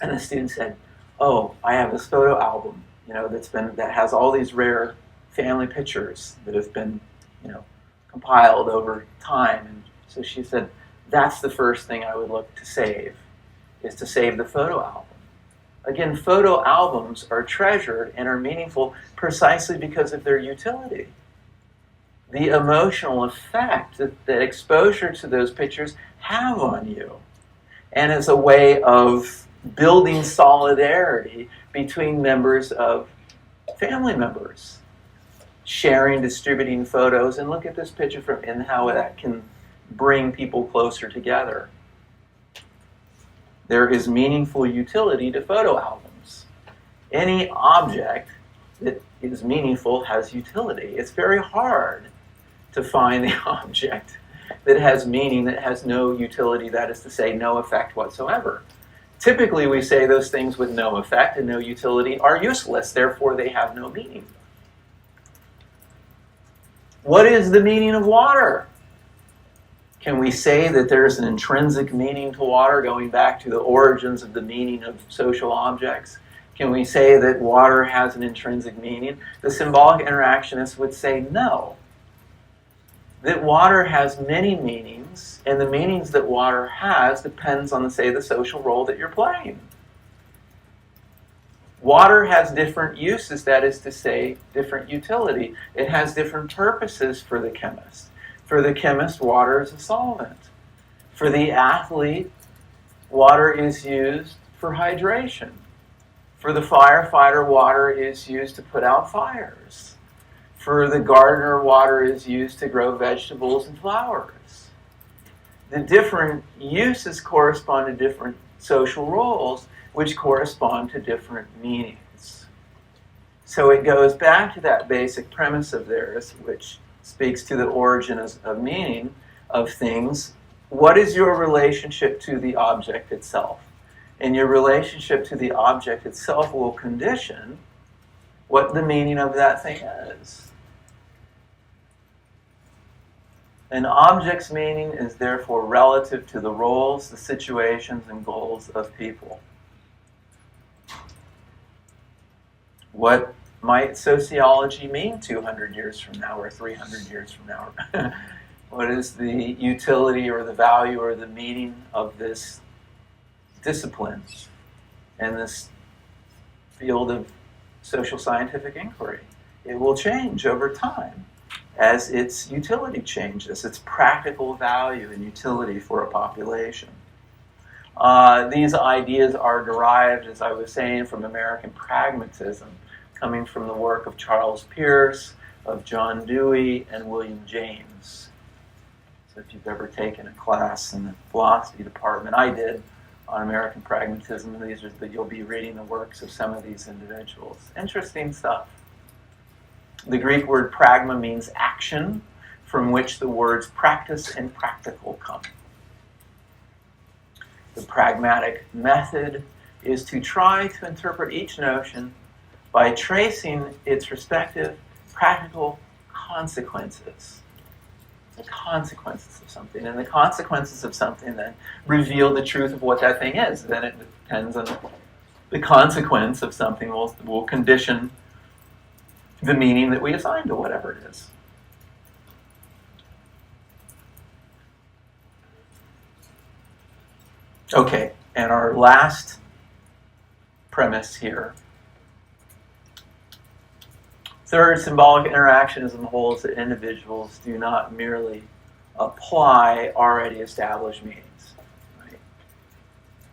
And the student said, oh, I have this photo album, that has all these rare family pictures that have been, compiled over time. And so she said, that's the first thing I would look to save, is to save the photo album. Again, photo albums are treasured and are meaningful precisely because of their utility. The emotional effect that exposure to those pictures have on you, and as a way of building solidarity between members of family members, sharing, distributing photos, and look at this picture and how that can bring people closer together. There is meaningful utility to photo albums. Any object that is meaningful has utility. It's very hard to find the object that has meaning that has no utility, that is to say, no effect whatsoever. Typically, we say those things with no effect and no utility are useless, therefore they have no meaning. What is the meaning of water? Can we say that there's an intrinsic meaning to water, going back to the origins of the meaning of social objects? Can we say that water has an intrinsic meaning? The symbolic interactionists would say no. That water has many meanings, and the meanings that water has depends on, say, the social role that you're playing. Water has different uses, that is to say, different utility. It has different purposes for the chemist. For the chemist, water is a solvent. For the athlete, water is used for hydration. For the firefighter, water is used to put out fires. For the gardener, water is used to grow vegetables and flowers. The different uses correspond to different social roles, which correspond to different meanings. So it goes back to that basic premise of theirs, which speaks to the origin of meaning of things. What is your relationship to the object itself? And your relationship to the object itself will condition what the meaning of that thing is. An object's meaning is therefore relative to the roles, the situations, and goals of people. What might sociology mean 200 years from now or 300 years from now? What is the utility or the value or the meaning of this discipline and this field of social scientific inquiry? It will change over time as its utility changes, its practical value and utility for a population. These ideas are derived, as I was saying, from American pragmatism, coming from the work of Charles Peirce, of John Dewey, and William James. So if you've ever taken a class in the philosophy department, I did, on American pragmatism, you'll be reading the works of some of these individuals. Interesting stuff. The Greek word pragma means action, from which the words practice and practical come. The pragmatic method is to try to interpret each notion by tracing its respective practical consequences. The consequences of something. And the consequences of something then reveal the truth of what that thing is. Then it depends on the consequence of something will condition the meaning that we assign to whatever it is. Okay, and our last premise here. Third, symbolic interactionism holds that individuals do not merely apply already established meanings. Right?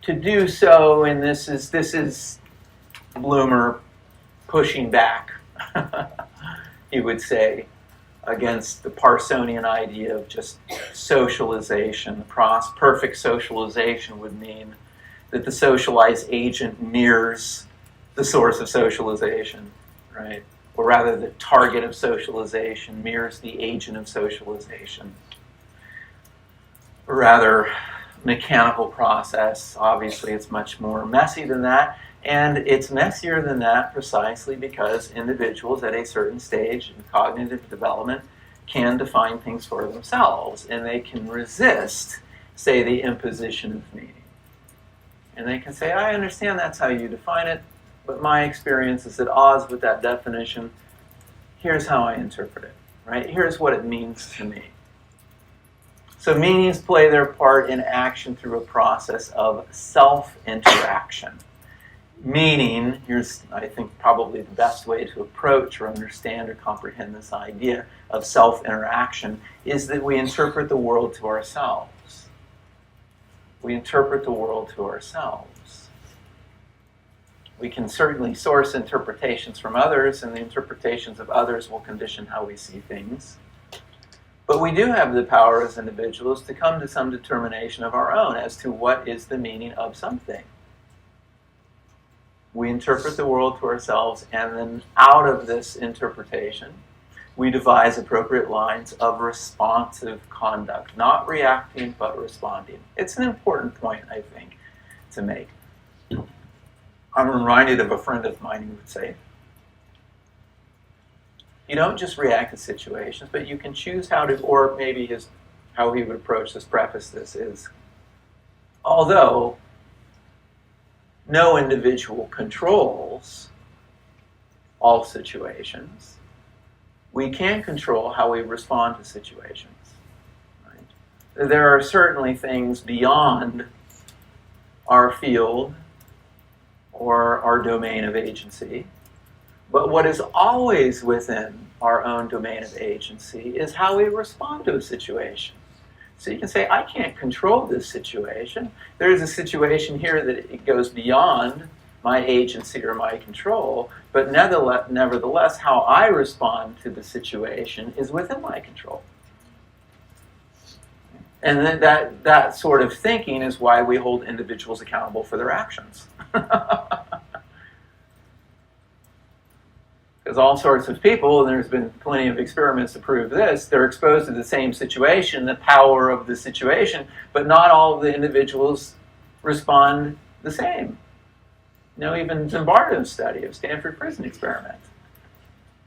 To do so, and this is Bloomer pushing back, he would say, against the Parsonian idea of just socialization. Perfect socialization would mean that the socialized agent mirrors the source of socialization, right? Or rather, the target of socialization mirrors the agent of socialization. A rather mechanical process. Obviously, it's much more messy than that. And it's messier than that precisely because individuals at a certain stage in cognitive development can define things for themselves, and they can resist, say, the imposition of meaning. And they can say, I understand that's how you define it, but my experience is at odds with that definition. Here's how I interpret it, right? Here's what it means to me. So meanings play their part in action through a process of self-interaction. Meaning, here's, I think, probably the best way to approach or understand or comprehend this idea of self-interaction is that we interpret the world to ourselves. We interpret the world to ourselves. We can certainly source interpretations from others, and the interpretations of others will condition how we see things. But we do have the power as individuals to come to some determination of our own as to what is the meaning of something. We interpret the world to ourselves, and then out of this interpretation, we devise appropriate lines of responsive conduct. Not reacting, but responding. It's an important point, I think, to make. I'm reminded of a friend of mine who would say, you don't just react to situations, but you can choose how to, or maybe how he would approach this, preface this is, although no individual controls all situations, we can control how we respond to situations. Right? There are certainly things beyond our field or our domain of agency, but what is always within our own domain of agency is how we respond to a situation. So you can say, I can't control this situation. There's a situation here that it goes beyond my agency or my control, but nevertheless, how I respond to the situation is within my control. And then that sort of thinking is why we hold individuals accountable for their actions. Because all sorts of people, and there's been plenty of experiments to prove this, they're exposed to the same situation, the power of the situation, but not all of the individuals respond the same. You know, even Zimbardo's study of Stanford prison experiment.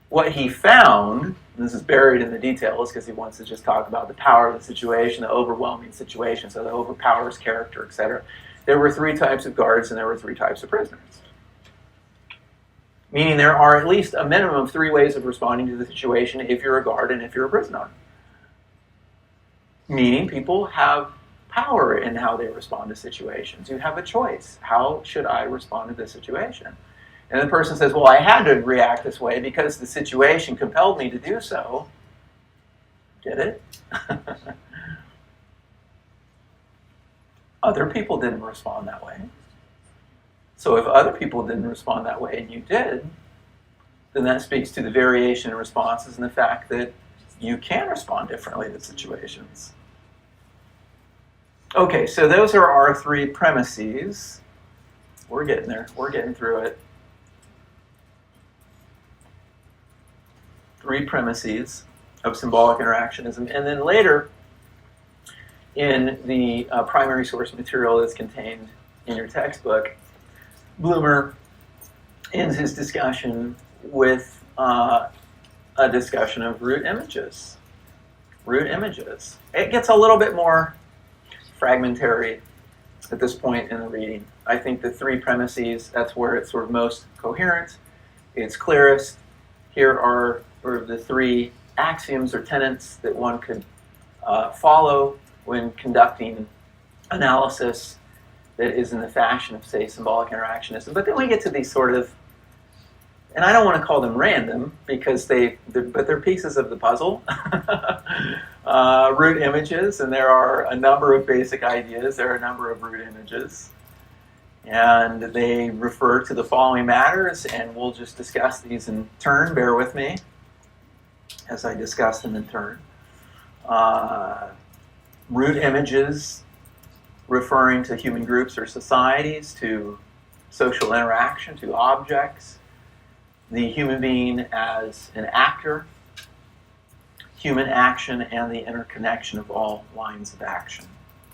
What he found, this is buried in the details because he wants to just talk about the power of the situation, the overwhelming situation, so that overpowers character, etc. There were 3 types of guards and there were 3 types of prisoners. Meaning there are at least a minimum of 3 ways of responding to the situation if you're a guard and if you're a prisoner. Meaning people have power in how they respond to situations. You have a choice. How should I respond to this situation? And the person says, well, I had to react this way because the situation compelled me to do so. Did it? Other people didn't respond that way. So if other people didn't respond that way and you did, then that speaks to the variation in responses and the fact that you can respond differently to situations. Okay, so those are our 3 premises. We're getting there. We're getting through it. 3 premises of symbolic interactionism. And then later, in the primary source material that's contained in your textbook, Bloomer ends his discussion with a discussion of root images. Root images. It gets a little bit more fragmentary at this point in the reading. I think the 3 premises, that's where it's sort of most coherent, it's clearest. Here are sort of the 3 axioms or tenets that one could follow when conducting analysis that is in the fashion of, say, symbolic interactionism. But then we get to these sort of, and I don't want to call them random because they're pieces of the puzzle. Root images, and there are a number of basic ideas. There are a number of root images. And they refer to the following matters, and we'll just discuss these in turn. Bear with me as I discuss them in turn. Root images referring to human groups or societies, to social interaction, to objects, the human being as an actor, human action, and the interconnection of all lines of action.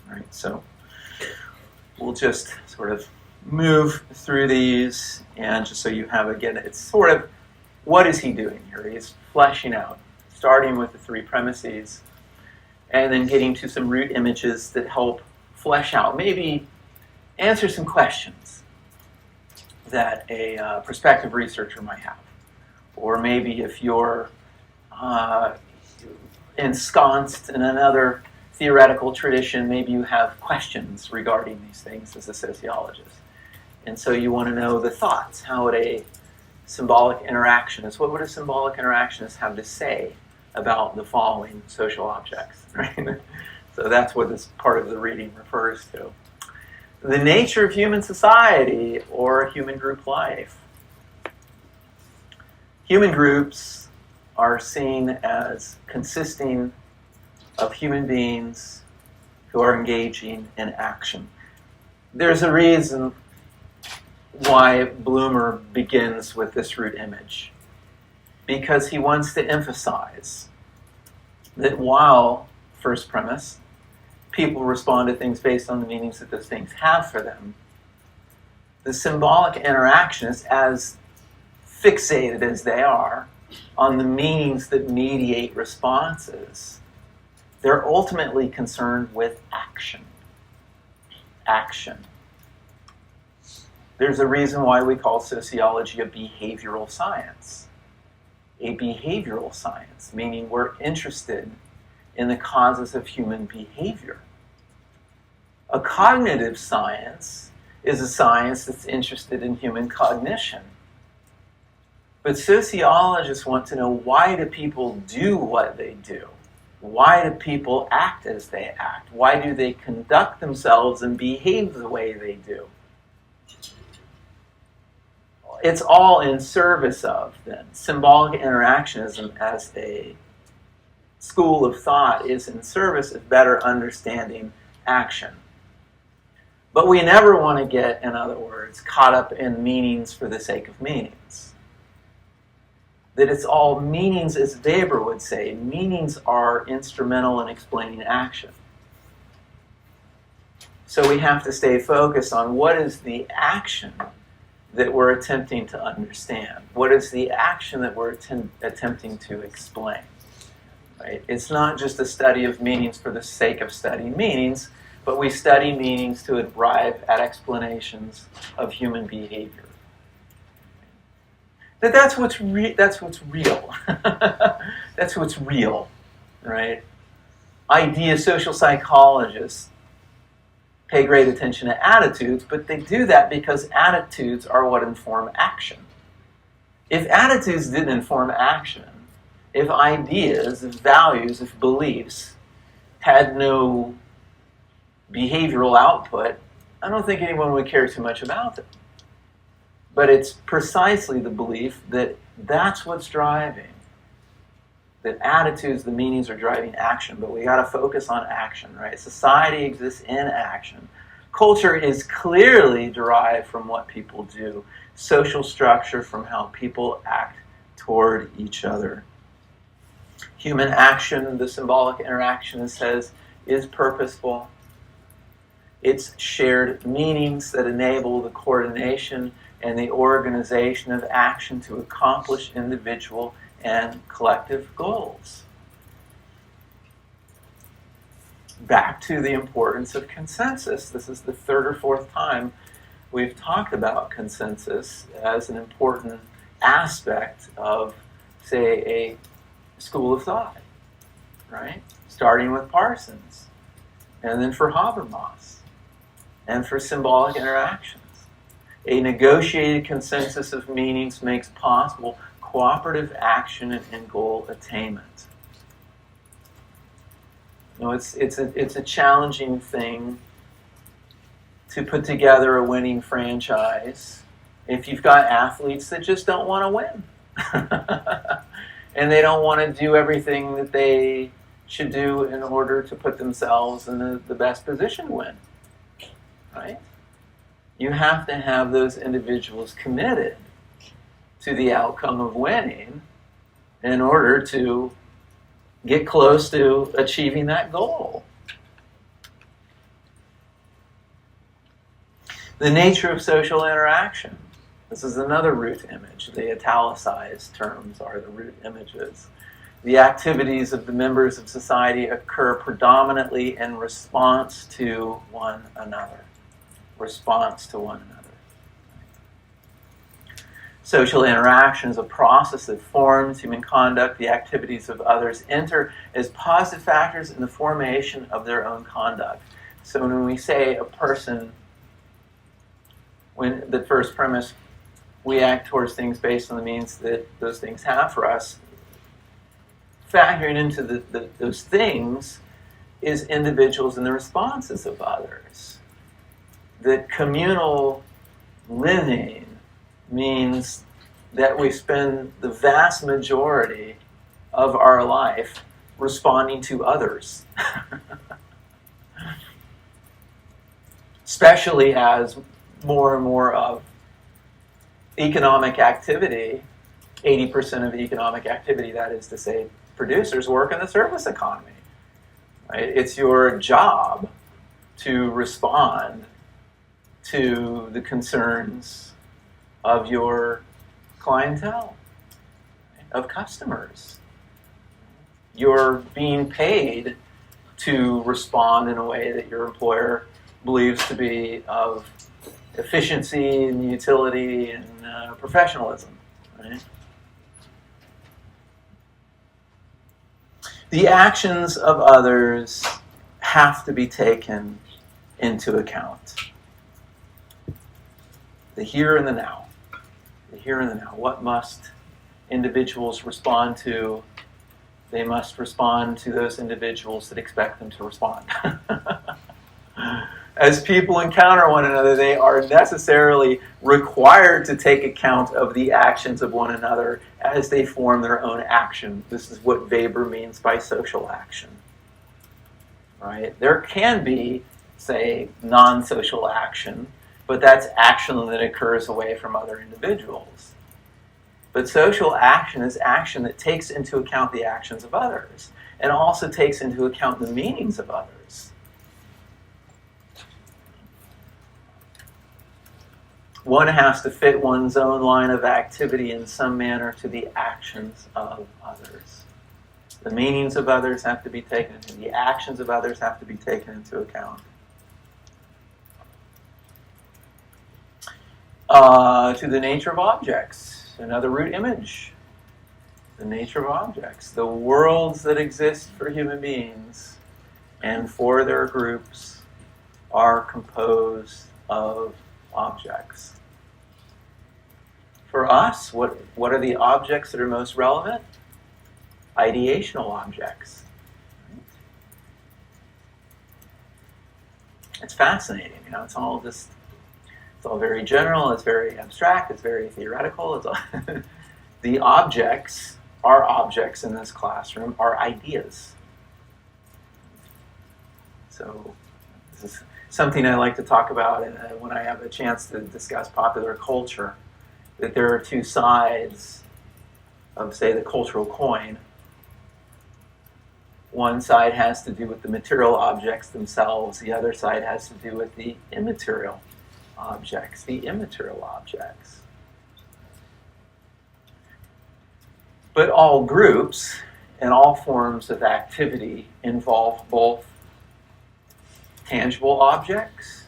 Right? So we'll just sort of move through these, and just so you have, again, it's sort of, what is he doing here? He's fleshing out, starting with the 3 premises, and then getting to some root images that help flesh out, maybe answer some questions that a prospective researcher might have. Or maybe if you're ensconced in another theoretical tradition, maybe you have questions regarding these things as a sociologist. And so you want to know the thoughts. How would a symbolic interactionist, what would a symbolic interactionist have to say about the following social objects, right? So that's what this part of the reading refers to. The nature of human society or human group life. Human groups are seen as consisting of human beings who are engaging in action. There's a reason why Bloomer begins with this root image, because he wants to emphasize that while, first premise, people respond to things based on the meanings that those things have for them, the symbolic interactionists, as fixated as they are on the meanings that mediate responses, they're ultimately concerned with action. Action. There's a reason why we call sociology a behavioral science. A behavioral science, meaning we're interested in the causes of human behavior. A cognitive science is a science that's interested in human cognition. But sociologists want to know, why do people do what they do? Why do people act as they act? Why do they conduct themselves and behave the way they do? It's all in service of, then. Symbolic interactionism as a school of thought is in service of better understanding action. But we never want to get, in other words, caught up in meanings for the sake of meanings. That it's all meanings, as Weber would say, meanings are instrumental in explaining action. So we have to stay focused on what is the action that we're attempting to understand. What is the action that we're attempting to explain? Right? It's not just a study of meanings for the sake of studying meanings, but we study meanings to arrive at explanations of human behavior. That's what's real. That's what's real, right? Social psychologists pay great attention to attitudes, but they do that because attitudes are what inform action. If attitudes didn't inform action, if ideas, if values, if beliefs had no behavioral output, I don't think anyone would care too much about them. But it's precisely the belief that that's what's driving. That attitudes, the meanings are driving action, but we got to focus on action, right? Society exists in action. Culture is clearly derived from what people do. Social structure from how people act toward each other. Human action, the symbolic interaction says, is purposeful. It's shared meanings that enable the coordination and the organization of action to accomplish individual and collective goals. Back to the importance of consensus. This is the third or fourth time we've talked about consensus as an important aspect of, say, a school of thought, right? Starting with Parsons, and then for Habermas, and for symbolic interactions. A negotiated consensus of meanings makes possible cooperative action and goal attainment. You know, it's a challenging thing to put together a winning franchise if you've got athletes that just don't want to win. And they don't want to do everything that they should do in order to put themselves in the best position to win. Right? You have to have those individuals committed to the outcome of winning in order to get close to achieving that goal. The nature of social interaction. This is another root image. The italicized terms are the root images. The activities of the members of society occur predominantly in response to one another. Response to one another. Social interaction is a process that forms human conduct. The activities of others enter as positive factors in the formation of their own conduct. So when we say a person, when the first premise, we act towards things based on the means that those things have for us, factoring into those things is individuals and the responses of others. That communal living means that we spend the vast majority of our life responding to others. Especially as more and more of economic activity, 80% of economic activity, that is to say, producers work in the service economy. Right? It's your job to respond to the concerns of your clientele, of customers. You're being paid to respond in a way that your employer believes to be of efficiency and utility and professionalism. Right? The actions of others have to be taken into account. The here and the now. The here and the now. What must individuals respond to? They must respond to those individuals that expect them to respond. As people encounter one another, they are necessarily required to take account of the actions of one another as they form their own action. This is what Weber means by social action. Right? There can be, say, non-social action, but that's action that occurs away from other individuals. But social action is action that takes into account the actions of others and also takes into account the meanings of others. One has to fit one's own line of activity in some manner to the actions of others. The meanings of others have to be taken into, the actions of others have to be taken into account. To the nature of objects, another root image. The nature of objects. The worlds that exist for human beings and for their groups are composed of objects. For us, what are the objects that are most relevant? Ideational objects. It's fascinating, it's all very general, it's very abstract, it's very theoretical. The objects, our objects in this classroom, are ideas. So this is something I like to talk about when I have a chance to discuss popular culture, that there are two sides of, say, the cultural coin. One side has to do with the material objects themselves, the other side has to do with the immaterial objects, the immaterial objects. But all groups and all forms of activity involve both tangible objects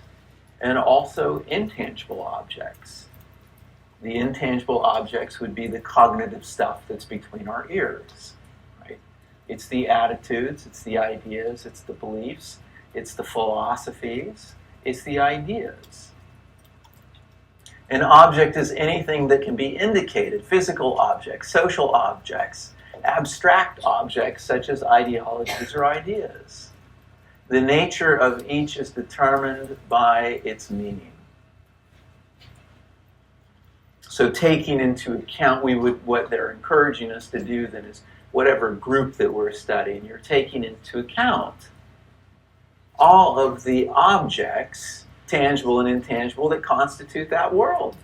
and also intangible objects. The intangible objects would be the cognitive stuff that's between our ears. Right? It's the attitudes, it's the ideas, it's the beliefs, it's the philosophies, it's the ideas. An object is anything that can be indicated, physical objects, social objects, abstract objects such as ideologies or ideas. The nature of each is determined by its meaning. So taking into account, what they're encouraging us to do then is whatever group that we're studying, you're taking into account all of the objects, tangible and intangible, that constitute that world.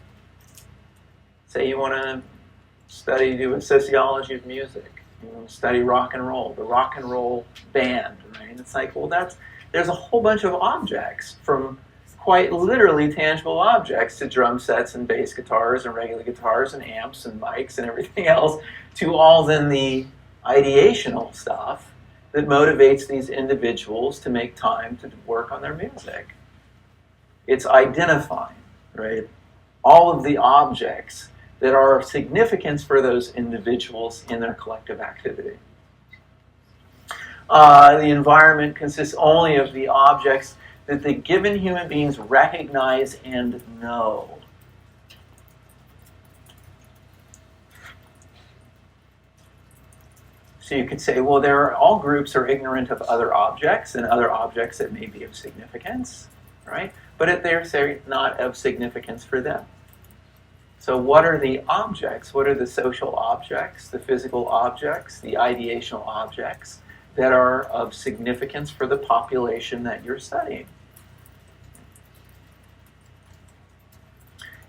Say you want to do a sociology of music. You want to study rock and roll, the rock and roll band, right? It's like, well, there's a whole bunch of objects, from quite literally tangible objects to drum sets and bass guitars and regular guitars and amps and mics and everything else, to all then the ideational stuff that motivates these individuals to make time to work on their music. It's identifying, right? All of the objects that are of significance for those individuals in their collective activity. The environment consists only of the objects that the given human beings recognize and know. So you could say, well, all groups are ignorant of other objects and other objects that may be of significance, right? But they're not of significance for them. So what are the objects? What are the social objects, the physical objects, the ideational objects that are of significance for the population that you're studying?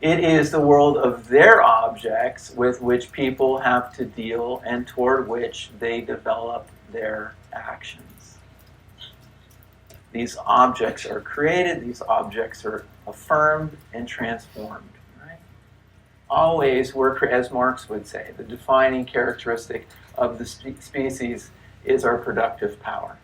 It is the world of their objects with which people have to deal and toward which they develop their actions. These objects are created, these objects are affirmed and transformed. Right? Always, as Marx would say, the defining characteristic of the species is our productive power.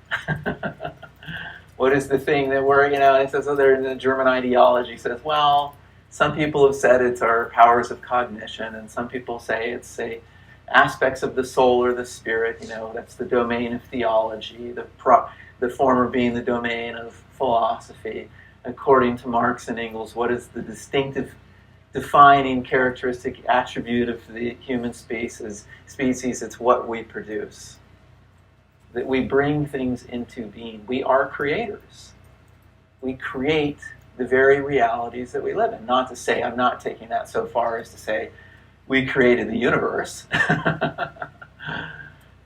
What is the thing that it says in the German ideology says, well, some people have said it's our powers of cognition, and some people say it's aspects of the soul or the spirit. That's the domain of theology, the former being the domain of philosophy. According to Marx and Engels, what is the distinctive, defining characteristic attribute of the human species? It's what we produce. That we bring things into being. We are creators. We create the very realities that we live in. Not to say, I'm not taking that so far as to say we created the universe,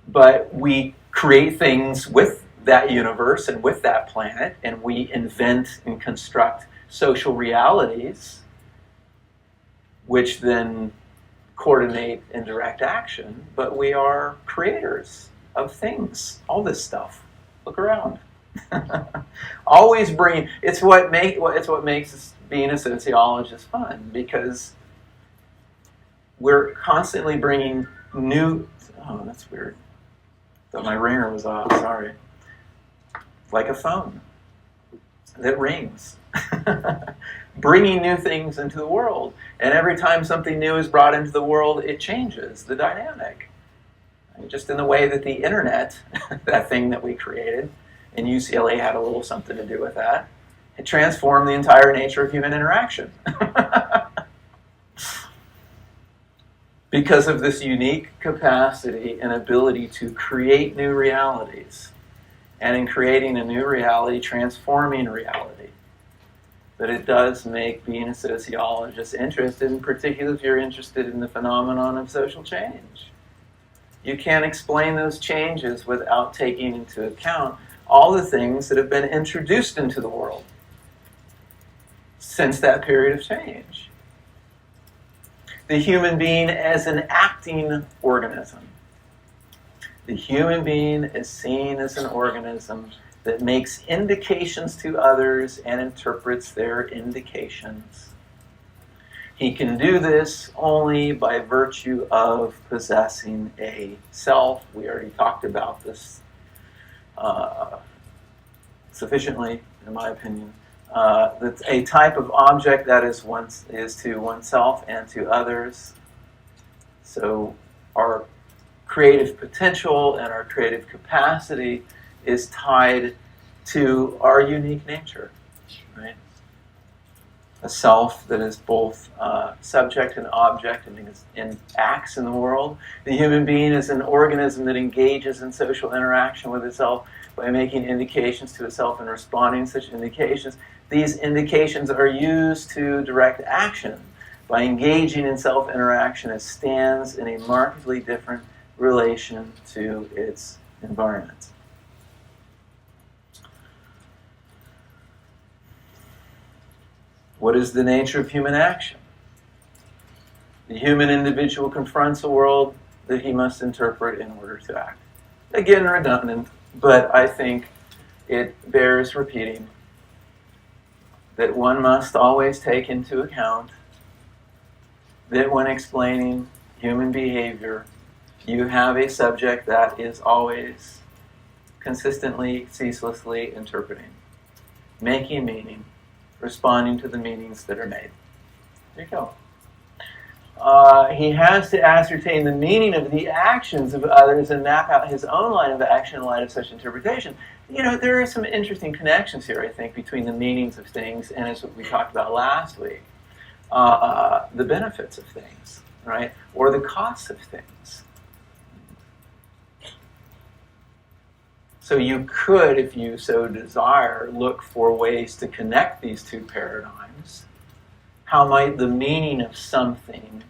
but we create things with that universe and with that planet, and we invent and construct social realities which then coordinate and direct action, but we are creators of things, all this stuff. Look around. Always bring. It's what makes being a sociologist fun, because we're constantly bringing new. Oh, that's weird. Thought my ringer was off. Sorry. Like a phone that rings, bringing new things into the world, and every time something new is brought into the world, it changes the dynamic. Just in the way that the internet, that thing that we created. And UCLA had a little something to do with that. It transformed the entire nature of human interaction. Because of this unique capacity and ability to create new realities. And in creating a new reality, transforming reality. But it does make being a sociologist interested, in particular if you're interested in the phenomenon of social change. You can't explain those changes without taking into account all the things that have been introduced into the world since that period of change. The human being as an acting organism. The human being is seen as an organism that makes indications to others and interprets their indications. He can do this only by virtue of possessing a self. We already talked about this sufficiently, in my opinion. That's a type of object that is to oneself and to others. So our creative potential and our creative capacity is tied to our unique nature, right? A self that is both subject and object and acts in the world. The human being is an organism that engages in social interaction with itself by making indications to itself and responding to such indications. These indications are used to direct action. By engaging in self-interaction, it stands in a markedly different relation to its environment. What is the nature of human action? The human individual confronts a world that he must interpret in order to act. Again, redundant, but I think it bears repeating that one must always take into account that when explaining human behavior, you have a subject that is always consistently, ceaselessly interpreting, making meaning, responding to the meanings that are made. There you go. he has to ascertain the meaning of the actions of others and map out his own line of action in light of such interpretation. There are some interesting connections here, I think, between the meanings of things and, as we talked about last week, the benefits of things, right? Or the costs of things. So you could, if you so desire, look for ways to connect these two paradigms. How might the meaning of something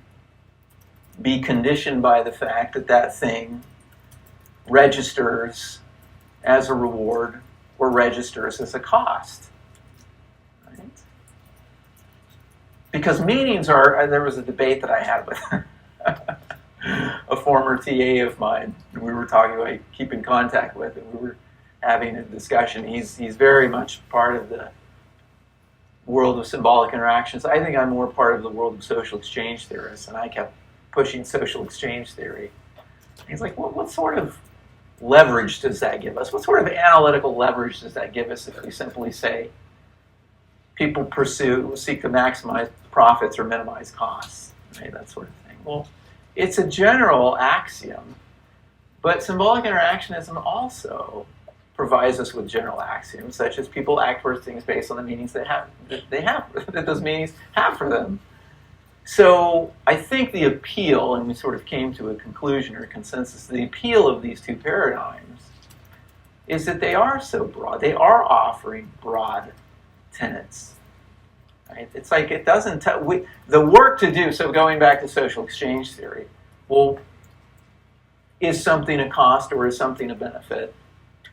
be conditioned by the fact that that thing registers as a reward or registers as a cost? Right? Because meanings are, there was a debate that I had with a former TA of mine. We were talking about keep in contact with, and we were having a discussion. He's very much part of the world of symbolic interactions. I think I'm more part of the world of social exchange theorists, and I kept pushing social exchange theory. He's like, well, what sort of leverage does that give us? What sort of analytical leverage does that give us if we simply say people seek to maximize profits or minimize costs, right? That sort of thing. Well, it's a general axiom, but symbolic interactionism also provides us with general axioms, such as people act towards things based on the meanings that those meanings have for them. So I think the appeal, and we sort of came to a conclusion or a consensus, the appeal of these two paradigms is that they are so broad. They are offering broad tenets. Right? It's like it doesn't the work to do, so going back to social exchange theory, well, is something a cost or is something a benefit?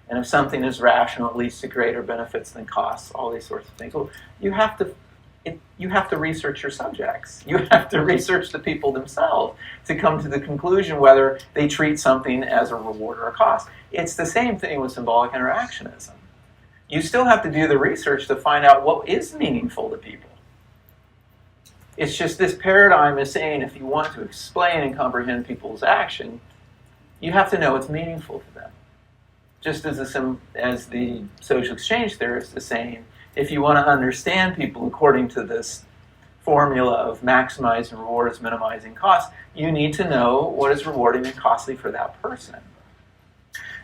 And if something is rational, it leads to greater benefits than costs, all these sorts of things. Well, you have to research your subjects. You have to research the people themselves to come to the conclusion whether they treat something as a reward or a cost. It's the same thing with symbolic interactionism. You still have to do the research to find out what is meaningful to people. It's just this paradigm is saying if you want to explain and comprehend people's action, you have to know what's meaningful to them. Just as the social exchange theorist is saying, if you want to understand people according to this formula of maximizing rewards, minimizing costs, you need to know what is rewarding and costly for that person.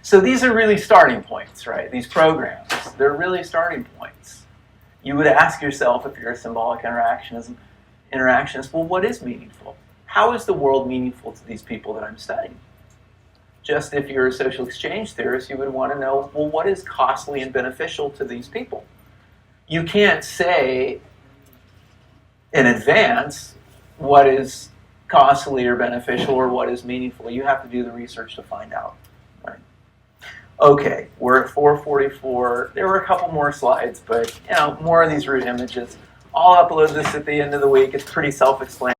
So these are really starting points, right? These programs, they're really starting points. You would ask yourself, if you're a symbolic interactionist, well, what is meaningful? How is the world meaningful to these people that I'm studying? Just if you're a social exchange theorist, you would want to know, well, what is costly and beneficial to these people? You can't say in advance what is costly or beneficial or what is meaningful. You have to do the research to find out. Right? Okay, we're at 444. There were a couple more slides, but more of these root images. I'll upload this at the end of the week. It's pretty self-explanatory.